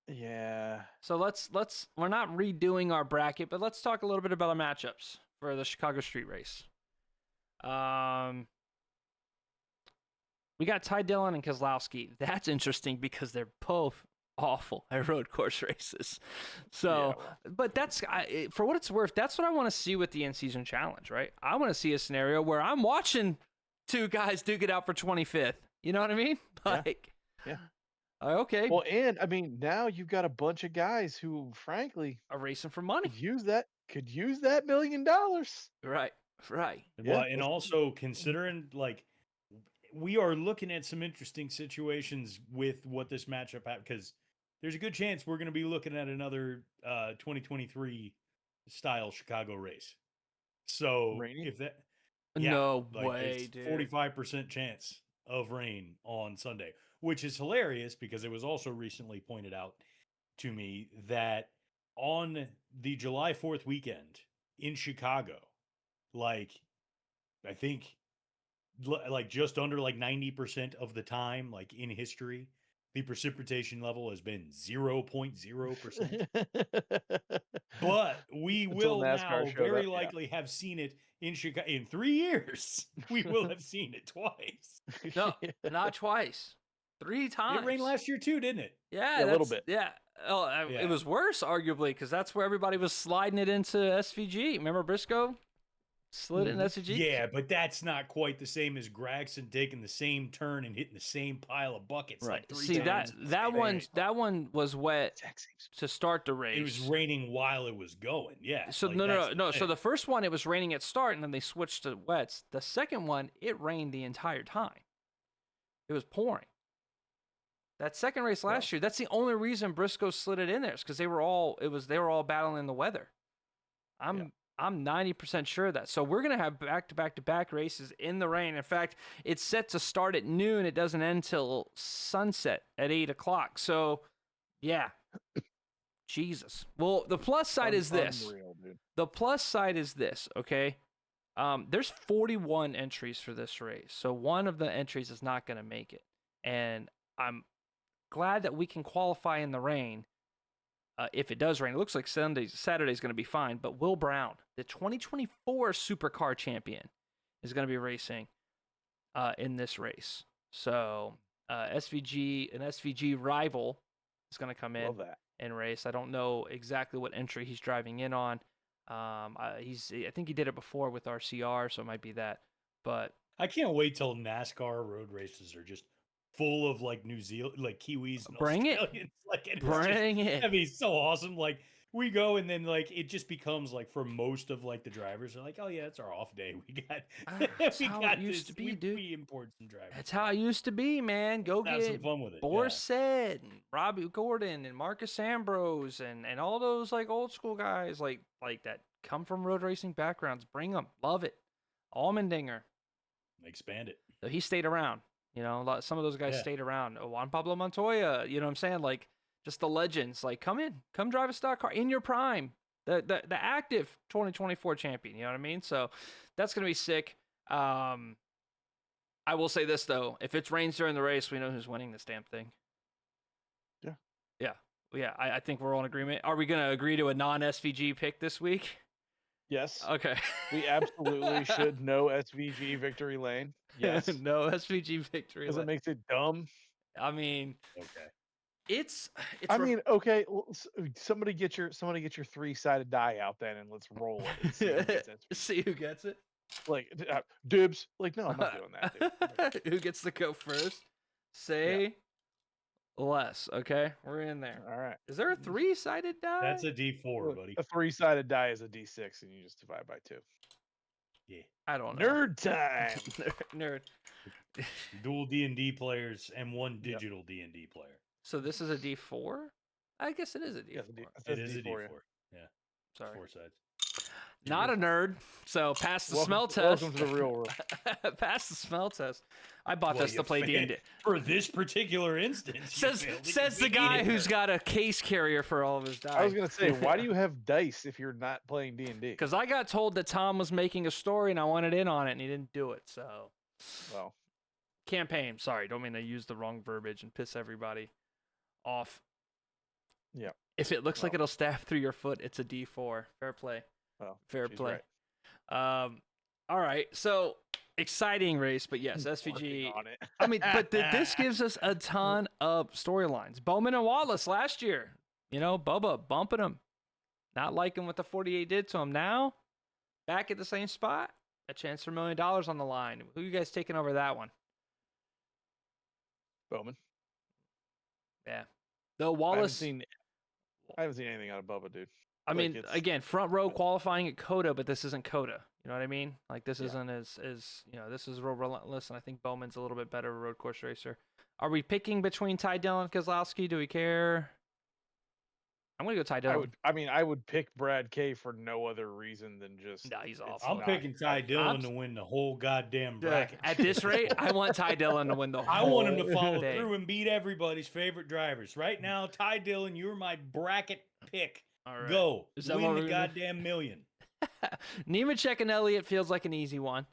C: Yeah.
B: So let's we're not redoing our bracket, but let's talk a little bit about our matchups for the Chicago Street Race. We got Ty Dillon and Kozlowski. That's interesting because they're both awful at road course races. So, but that's for what it's worth. That's what I want to see with the in-season challenge, right? I want to see a scenario where I'm watching two guys duke it out for 25th. You know what I mean? Like, okay.
C: Well, and I mean, now you've got a bunch of guys who, frankly,
B: are racing for money.
C: Could use that $1 million.
B: Right.
A: Well, and also considering like we are looking at some interesting situations with what this matchup had, because there's a good chance we're going to be looking at another 2023 style Chicago race. So if that,
B: no way, dude,
A: 45% chance of rain on Sunday, which is hilarious because it was also recently pointed out to me that on the July 4th weekend in Chicago, like I think like just under like 90% of the time, like in history, the precipitation level has been 0.0%. But we will now very likely have seen it in Chicago in 3 years. We will have seen it twice.
B: No, not twice. 3 times.
A: It rained last year too, didn't it?
B: Yeah,
C: a little bit.
B: Yeah. Oh, it was worse, arguably, because that's where everybody was sliding it into SVG. Remember Briscoe? Slid it in SVG?
A: Yeah, but that's not quite the same as Gregson taking the same turn and hitting the same pile of buckets like 3 times.
B: See, that one was wet to start the race.
A: It was raining while it was going. Yeah.
B: So
A: like,
B: no. So the first one, it was raining at start, and then they switched to wets. The second one, it rained the entire time. It was pouring. That second race last year, that's the only reason Briscoe slid it in there, is because they were all battling the weather. I'm 90% sure of that. So we're gonna have back-to-back races in the rain. In fact, it's set to start at noon. It doesn't end till sunset at 8:00. So, yeah, Jesus. Well, the plus side is this.
C: Unreal, dude.
B: The plus side is this. Okay, there's 41 entries for this race, so one of the entries is not gonna make it, and I'm glad that we can qualify in the rain. If it does rain, it looks like Saturday's going to be fine. But Will Brown, the 2024 Supercar champion, is going to be racing in this race. So an SVG rival is going to come in and race. I don't know exactly what entry he's driving in on. I think he did it before with RCR, so it might be that. But
A: I can't wait till NASCAR road races are just full of like New Zealand, like Kiwis and Australians. Bring it. That'd be so awesome. Like we go and then like it just becomes like for most of like the drivers are like, oh yeah, it's our off day. We got
B: it used to be, dude.
A: We import some drivers.
B: That's how it used to be, man. Go
A: have
B: get
A: some fun with it.
B: Borsett and Robbie Gordon and Marcus Ambrose and all those like old school guys like that come from road racing backgrounds. Bring them, love it. Allmendinger,
A: expand it.
B: So he stayed around. You know, some of those guys stayed around. Juan Pablo Montoya, you know what I'm saying? Like, just the legends. Like, come drive a stock car in your prime. The active 2024 champion, you know what I mean? So that's going to be sick. I will say this, though. If it rains during the race, we know who's winning this damn thing. Yeah, I think we're all in agreement. Are we going to agree to a non-SVG pick this week?
C: Yes.
B: Okay.
C: We absolutely should know SVG victory lane. Yes.
B: No SVG victory
C: Because it
B: lane.
C: makes it dumb.
B: I mean,
A: Okay.
B: it's
C: I mean, okay. Well, somebody get your 3-sided die out then, and let's roll it and see who gets SVG.
B: see who gets it.
C: Like dibs. Like, no, I'm not doing that, dude.
B: Who gets to go first? Say less. Okay, we're in there.
C: All right.
B: Is there a 3-sided die?
A: That's a D4, buddy.
C: A 3-sided die is a D6, and you just divide by 2.
A: Yeah.
B: I don't know.
C: Nerd time.
B: Nerd.
A: Dual D&D players and one digital D&D player.
B: So this is a D4? I guess it is a D4.
C: Yes,
A: It is a D4. Yeah.
B: Sorry.
A: 4 sides.
B: Not a nerd. So pass the smell test.
C: Welcome to the real world.
B: Pass the smell test. I bought this to play D&D.
A: For this particular instance.
B: Says the guy who's got a case carrier for all of his dice.
C: I was gonna say, why do you have dice if you're not playing D&D?
B: Because I got told that Tom was making a story and I wanted in on it and he didn't do it. So,
C: well,
B: campaign. Sorry, don't mean to use the wrong verbiage and piss everybody off.
C: Yeah.
B: If it looks like it'll stab through your foot, it's a D4. Fair play.
C: well,
B: Fair
C: she's
B: play.
C: right.
B: All right. So exciting race, but yes, SVG.
C: Working on it.
B: I mean, but this gives us a ton of storylines. Bowman and Wallace last year, Bubba bumping him, not liking what the 48 did to him. Now, back at the same spot, a chance for $1 million on the line. Who you guys taking over that one?
C: Bowman.
B: Yeah. Though Wallace.
C: I haven't seen anything out of Bubba, dude.
B: I mean, again, front row qualifying at Coda, but this isn't Coda. You know what I mean? Like, this isn't as this is real relentless, and I think Bowman's a little bit better road course racer. Are we picking between Ty Dillon and Kozlowski? Do we care? I'm going to go Ty Dillon.
C: I would pick Brad K for no other reason than just...
B: No, he's awful.
A: I'm picking Ty Dillon to win the whole goddamn bracket.
B: At this rate, I want Ty Dillon to win the whole
A: I want him to follow
B: thing.
A: through and beat everybody's favorite drivers. Right now, Ty Dillon, you're my bracket pick.
B: All right.
A: Go.
B: Is that
A: Win
B: what
A: the goddamn $1 million.
B: Nemechek and Elliott feels like an easy one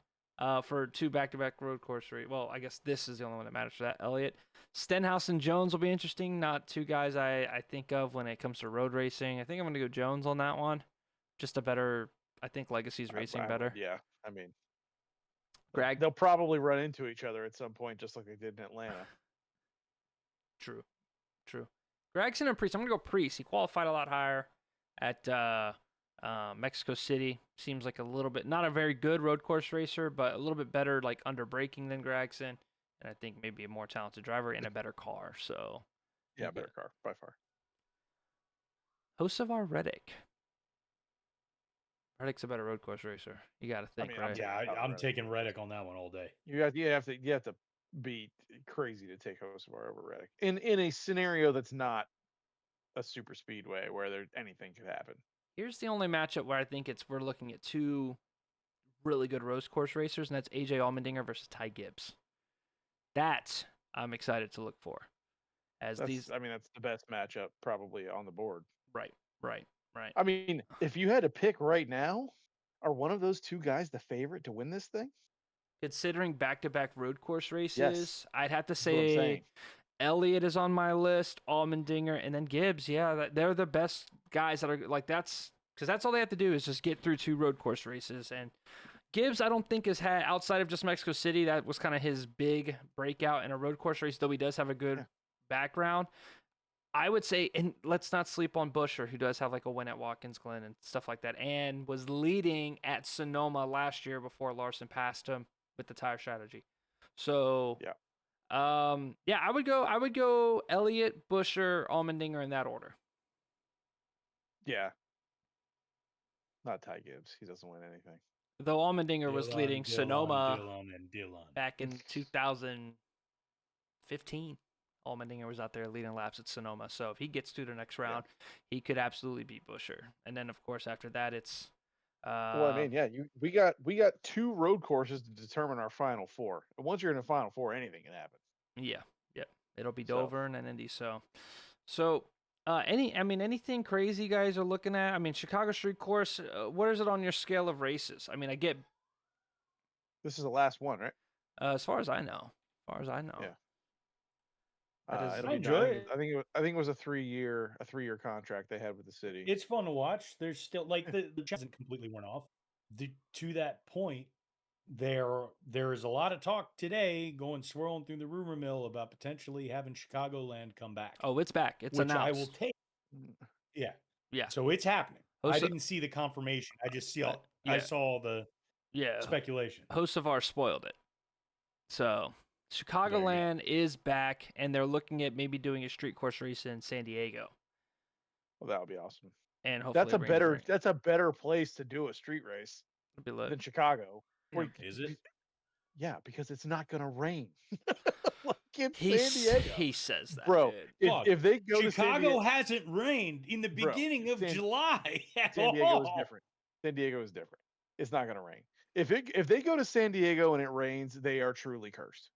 B: for 2 back-to-back road course race. Well, I guess this is the only one that matters for that. Elliott. Stenhouse and Jones will be interesting. Not 2 guys I think of when it comes to road racing. I think I'm going to go Jones on that one. Just a better, I think Legacy's racing better.
C: Yeah, I mean,
B: Greg.
C: They'll probably run into each other at some point, just like they did in Atlanta.
B: True. Gregson and Priest. I'm going to go Priest. He qualified a lot higher at Mexico City. Seems like a little bit, not a very good road course racer, but a little bit better like under braking than Gregson. And I think maybe a more talented driver and a better car. So
C: yeah, better car by far.
B: Hocevar Reddick. Reddick's a better road course racer. You got to think, right?
A: I'm taking Reddick on that one all day.
C: You have to be crazy to take Hocevar over Reddick in a scenario that's not a super speedway where anything could happen.
B: Here's the only matchup where I think we're looking at 2 really good road course racers, and that's AJ Allmendinger versus Ty Gibbs. That I'm excited to look for. That's
C: the best matchup probably on the board.
B: Right.
C: I mean, if you had to pick right now, are one of those 2 guys the favorite to win this thing?
B: Considering back-to-back road course races,
C: yes.
B: I'd have to say Elliott is on my list, Allmendinger, and then Gibbs. Yeah, they're the best guys that are like that's because that's all they have to do is just get through 2 road course races. And Gibbs, I don't think has had outside of just Mexico City. That was kind of his big breakout in a road course race, though he does have a good background. I would say, and let's not sleep on Busher, who does have like a win at Watkins Glen and stuff like that, and was leading at Sonoma last year before Larson passed him with the tire strategy. So I would go Elliott, Busher, Allmendinger in that order.
C: Yeah. Not Ty Gibbs. He doesn't win anything.
B: Though Allmendinger was leading Sonoma
A: Dillon.
B: back in 2015. Allmendinger was out there leading laps at Sonoma. So if he gets to the next round, he could absolutely beat Busher. And then, of course, after that, it's...
C: we got 2 road courses to determine our Final 4. And once you're in the Final 4, anything can happen.
B: Yeah. It'll be Dover and then Indy. So anything crazy you guys are looking at? I mean, Chicago Street Course, what is it on your scale of races? I mean, I get...
C: This is the last one, right?
B: As far as I know.
C: Yeah.
B: That is-
C: It'll
A: I
C: be
A: enjoy
C: done.
A: it.
C: I think it was a 3-year contract they had with the city.
A: It's fun to watch. There's still like the hasn't completely worn off. To that point, there is a lot of talk today going swirling through the rumor mill about potentially having Chicagoland come back,
B: Oh, it's back. It's
A: which
B: announced.
A: I will take. Yeah,
B: Yeah.
A: so it's happening. I
B: Host-
A: didn't see the confirmation. I just I
B: yeah.
A: saw the
B: Yeah.
A: speculation.
B: Hosts of ours spoiled it. So
A: There you
B: Chicagoland is back, and they're looking at maybe doing a street course race in San Diego,
C: Well, that would be awesome.
B: and hopefully
C: That's a better place to do a street race
B: It'd be lit.
C: than Chicago.
B: Yeah.
A: Is it?
C: Yeah, because it's not gonna rain. Like in
B: He
C: San Diego,
B: he says that,
C: bro.
B: dude.
A: Fuck.
C: If they go to San
A: Chicago
C: Diego,
A: hasn't rained in the
C: Bro,
A: beginning of
C: San-
A: July at
C: San Diego is
A: all.
C: different. San Diego is different. It's not gonna rain. If they go to San Diego and it rains, they are truly cursed.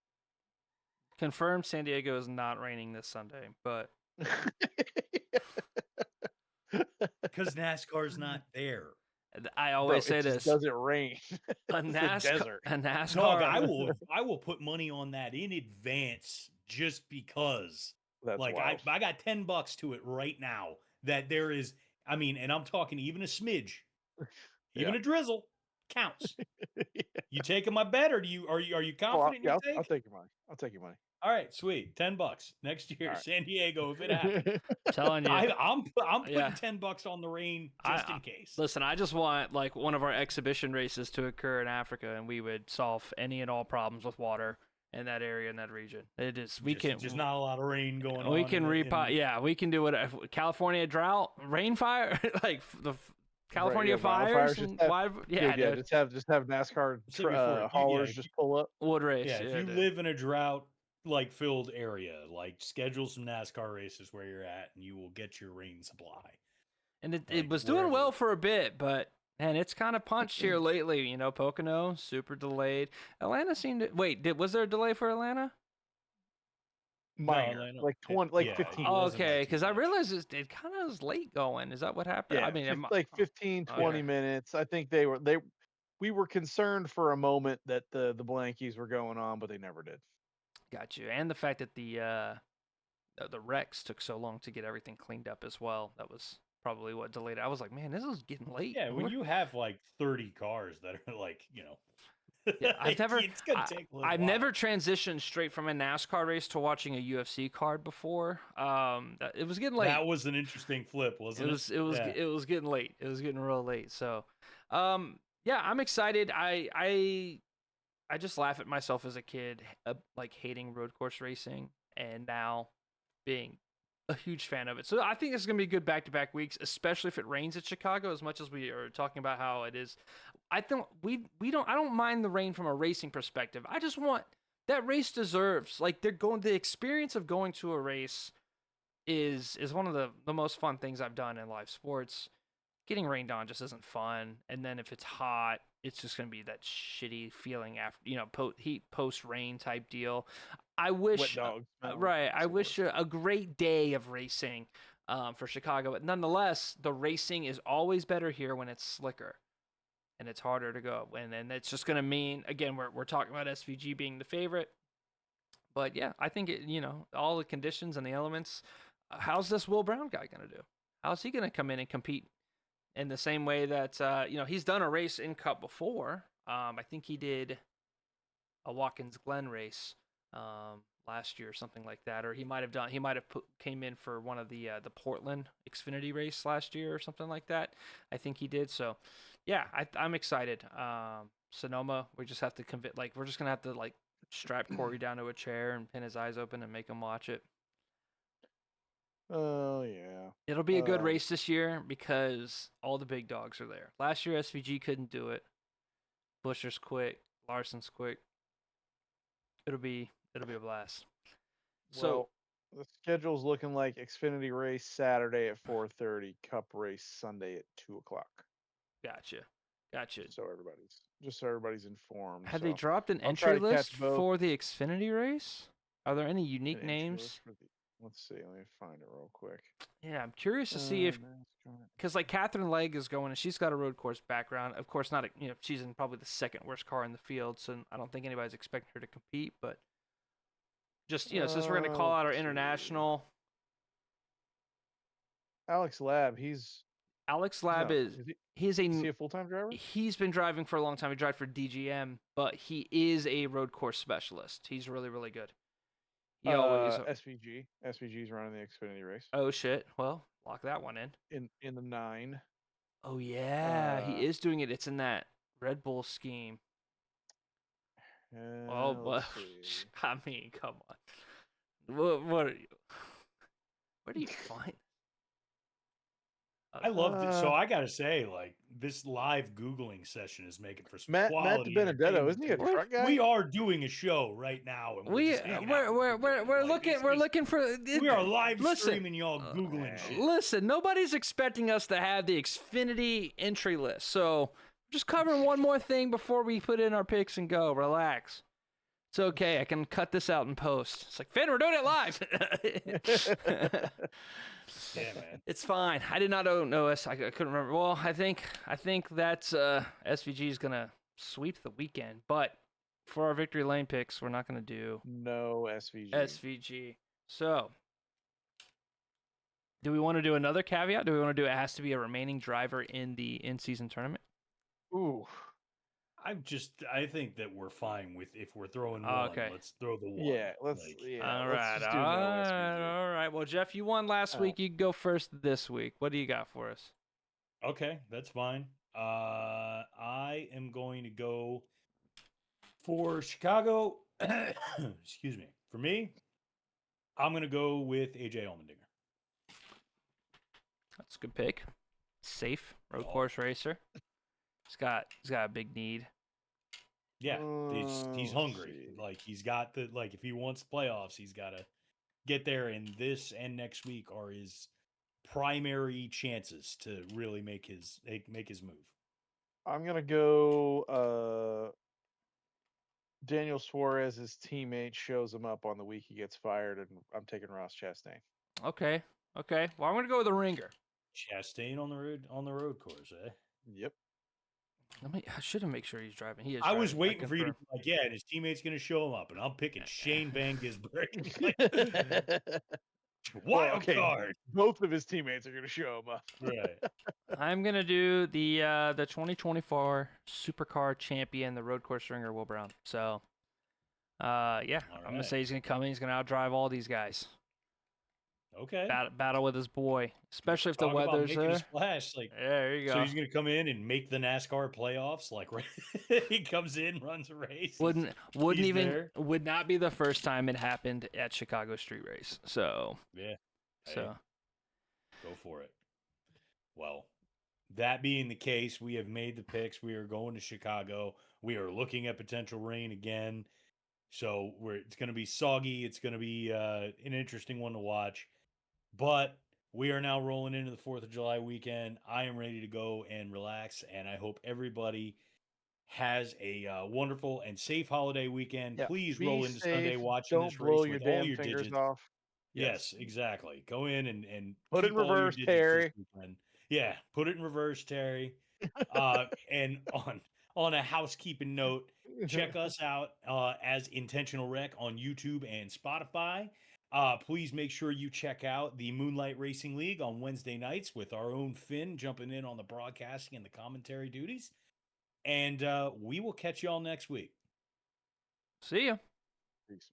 B: Confirmed, San Diego is not raining this Sunday, but
A: Because NASCAR's not there.
B: I
C: Bro,
B: always
C: it
B: say
C: just
B: this:
C: doesn't rain.
B: a
C: It's the desert.
B: NASCAR.
A: Dog, I will put money on that in advance just because.
C: That's
A: Like
C: wild.
A: I got $10 to it right now. That there is, I mean, and I'm talking even a smidge, even
C: Yeah.
A: a drizzle counts. You taking my bet, or are you confident?
C: I'll
A: take?
C: take your money. I'll take your money.
A: All right, sweet, $10 next year,
C: All right.
A: San Diego, if it happens.
B: telling you.
A: I'm putting
B: Yeah.
A: $10 on the rain
B: I-
A: just in case.
B: Listen, I just want like one of our exhibition races to occur in Africa, and we would solve any and all problems with water in that area, in that region. It is
A: Just not a lot of rain going on.
B: we can
A: in-
B: Yeah, we can do whatever. California drought, rain fire, like the California
C: yeah,
B: fires,
C: wildfires,
B: and
C: Dude,
B: dude,
C: just have NASCAR
A: So before-
C: haulers
A: yeah,
C: just pull up.
B: wood race.
A: Yeah, if you
B: dude.
A: live in a drought like filled area, like schedule some NASCAR races where you're at, and you will get your rain supply.
B: And it
A: like,
B: was doing
A: wherever.
B: well for a bit, but man, it's kind of punched here lately. You know, Pocono super delayed. Atlanta seemed to was there a delay for Atlanta?
C: Minor,
A: Atlanta-
C: like 20, like
A: yeah,
C: 15.
A: Oh, wasn't
B: Okay,
A: that too
B: because I
A: much.
B: realized it kind of was late going. Is that what happened?
C: Yeah,
B: I mean,
C: like 15, 20
B: okay.
C: minutes. I think we were concerned for a moment that the blankies were going on, but they never did.
B: Got you. And the fact that the wrecks took so long to get everything cleaned up as well. That was probably what delayed it. I was like, man, this is getting late.
A: Yeah, when you have like 30 cars that are like, you know,
B: Yeah, I've never.
A: it's gonna take a little
B: I've
A: while.
B: never transitioned straight from a NASCAR race to watching a UFC card before. It was getting late.
A: That was an interesting flip, wasn't it? Yeah.
B: It was getting late. It was getting real late. So, yeah, I'm excited. I just laugh at myself as a kid, like hating road course racing, and now being a huge fan of it. So I think it's gonna be good back-to-back weeks, especially if it rains at Chicago. As much as we are talking about how it is, I think I don't mind the rain from a racing perspective. I just want that race deserves the experience of going to a race is one of the most fun things I've done in live sports. Getting rained on just isn't fun, and then if it's hot, it's just gonna be that shitty feeling after, heat post rain type deal. I wish
C: Wet dog. smell.
B: right.
C: That's
B: I
C: the
B: wish
C: worst.
B: a great day of racing for Chicago, but nonetheless, the racing is always better here when it's slicker and it's harder to go. And it's just gonna mean, again, we're talking about SVG being the favorite, but yeah, I think all the conditions and the elements. How's this Will Brown guy gonna do? How's he gonna come in and compete in the same way that he's done a race in Cup before? I think he did a Watkins Glen race last year or something like that, or he might have came in for one of the Portland Xfinity race last year or something like that. I think he did. So yeah, I'm excited. Sonoma, we just have to we're just gonna have to strap Corey down to a chair and pin his eyes open and make him watch it.
C: Oh yeah.
B: It'll be a good race this year because all the big dogs are there. Last year SVG couldn't do it. Buscher's quick, Larson's quick. It'll be a blast. So
C: Well, the schedule's looking like Xfinity race Saturday at 4:30, Cup race Sunday at 2:00.
B: gotcha.
C: So everybody's informed.
B: Have
C: so.
B: they dropped an
C: I'll try
B: entry
C: to
B: list
C: catch both.
B: for the Xfinity race? Are there any
C: An
B: unique
C: entry
B: names?
C: list for let's see. Let me find it real quick.
B: Yeah, I'm curious to see if
C: NASCAR.
B: because Catherine Legg is going and she's got a road course background. Of course, not she's in probably the second worst car in the field, so I don't think anybody's expecting her to compete. But Just since we're gonna call out our
C: Let's see.
B: international.
C: Alex Lab, he's
B: Lab
C: not-
B: is
C: is he a full-time driver?
B: He's been driving for a long time. He drives for DGM, but he is a road course specialist. He's really, really good. He always
C: SVG's running the Xfinity race.
B: Oh shit! Well, lock that one in.
C: In the 9.
B: Oh yeah, he is doing it. It's in that Red Bull scheme. Oh, but I mean, come on. What are you? Where do you find?
A: I love this. So I gotta say, like, this live Googling session is making for some
C: Matt
A: quality.
C: Benedetto, isn't he a truck guy?
A: We are doing a show right now, and we're
B: looking for.
A: We are live streaming y'all Googling shit.
B: Listen, nobody's expecting us to have the Xfinity entry list, so just covering one more thing before we put in our picks and go. Relax. It's okay. I can cut this out in post. It's like, Finn, we're doing it live.
A: Yeah, man.
B: It's fine. I did not know us. I couldn't remember. Well, I think that's SVG is gonna sweep the weekend. But for our victory lane picks, we're not gonna do
C: no SVG.
B: SVG. So, do we want to do another caveat? Do we want to do it has to be a remaining driver in the in-season tournament?
C: Ooh.
A: I think that we're fine with if we're throwing one.
B: Okay.
A: Let's throw the one.
C: Yeah, let's.
B: All right. Well, Jeff, you won last week. You can go first this week. What do you got for us?
A: Okay, that's fine. I am going to go for Chicago. Excuse me. For me, I'm going to go with AJ Allmendinger.
B: That's a good pick. Safe road course racer. He's got a big need.
A: Yeah, he's hungry. Like he's got if he wants playoffs, he's got to get there. And this and next week are his primary chances to really make his move.
C: I'm gonna go. Daniel Suarez's teammate shows him up on the week he gets fired, and I'm taking Ross Chastain.
B: Okay. Well, I'm gonna go with the ringer.
A: Chastain on the road course, eh?
C: Yep.
B: I should have made sure he's driving. He is.
A: I was waiting for you to be like, yeah, and his teammate's going to show him up, and I'm picking Shane Van Gisbergen. Wild card.
C: Both of his teammates are going to show him up.
A: Right.
B: I'm going to do the 2024 Supercar champion, the road course ringer, Will Brown. So, I'm going to say he's going to come in. He's going to outdrive all these guys.
A: Okay.
B: Battle with his boy, especially if the weather's there.
A: Splash,
B: there you go.
A: So he's gonna come in and make the NASCAR playoffs. Like he comes in, runs a race.
B: Would not be the first time it happened at Chicago Street Race. So
A: yeah.
B: So
A: go for it. Well, that being the case, we have made the picks. We are going to Chicago. We are looking at potential rain again. So it's going to be soggy. It's going to be an interesting one to watch. But we are now rolling into the 4th of July weekend. I am ready to go and relax, and I hope everybody has a wonderful and safe holiday weekend. Yeah, please roll into Sunday watching this race with all your digits off. Yes, exactly. Go in and
C: put it in reverse, Terry.
A: Yeah, put it in reverse, Terry. And on a housekeeping note, check us out as Intentional Wreck on YouTube and Spotify. Please make sure you check out the Moonlight Racing League on Wednesday nights with our own Finn jumping in on the broadcasting and the commentary duties. And we will catch y'all next week.
B: See ya.
C: Peace.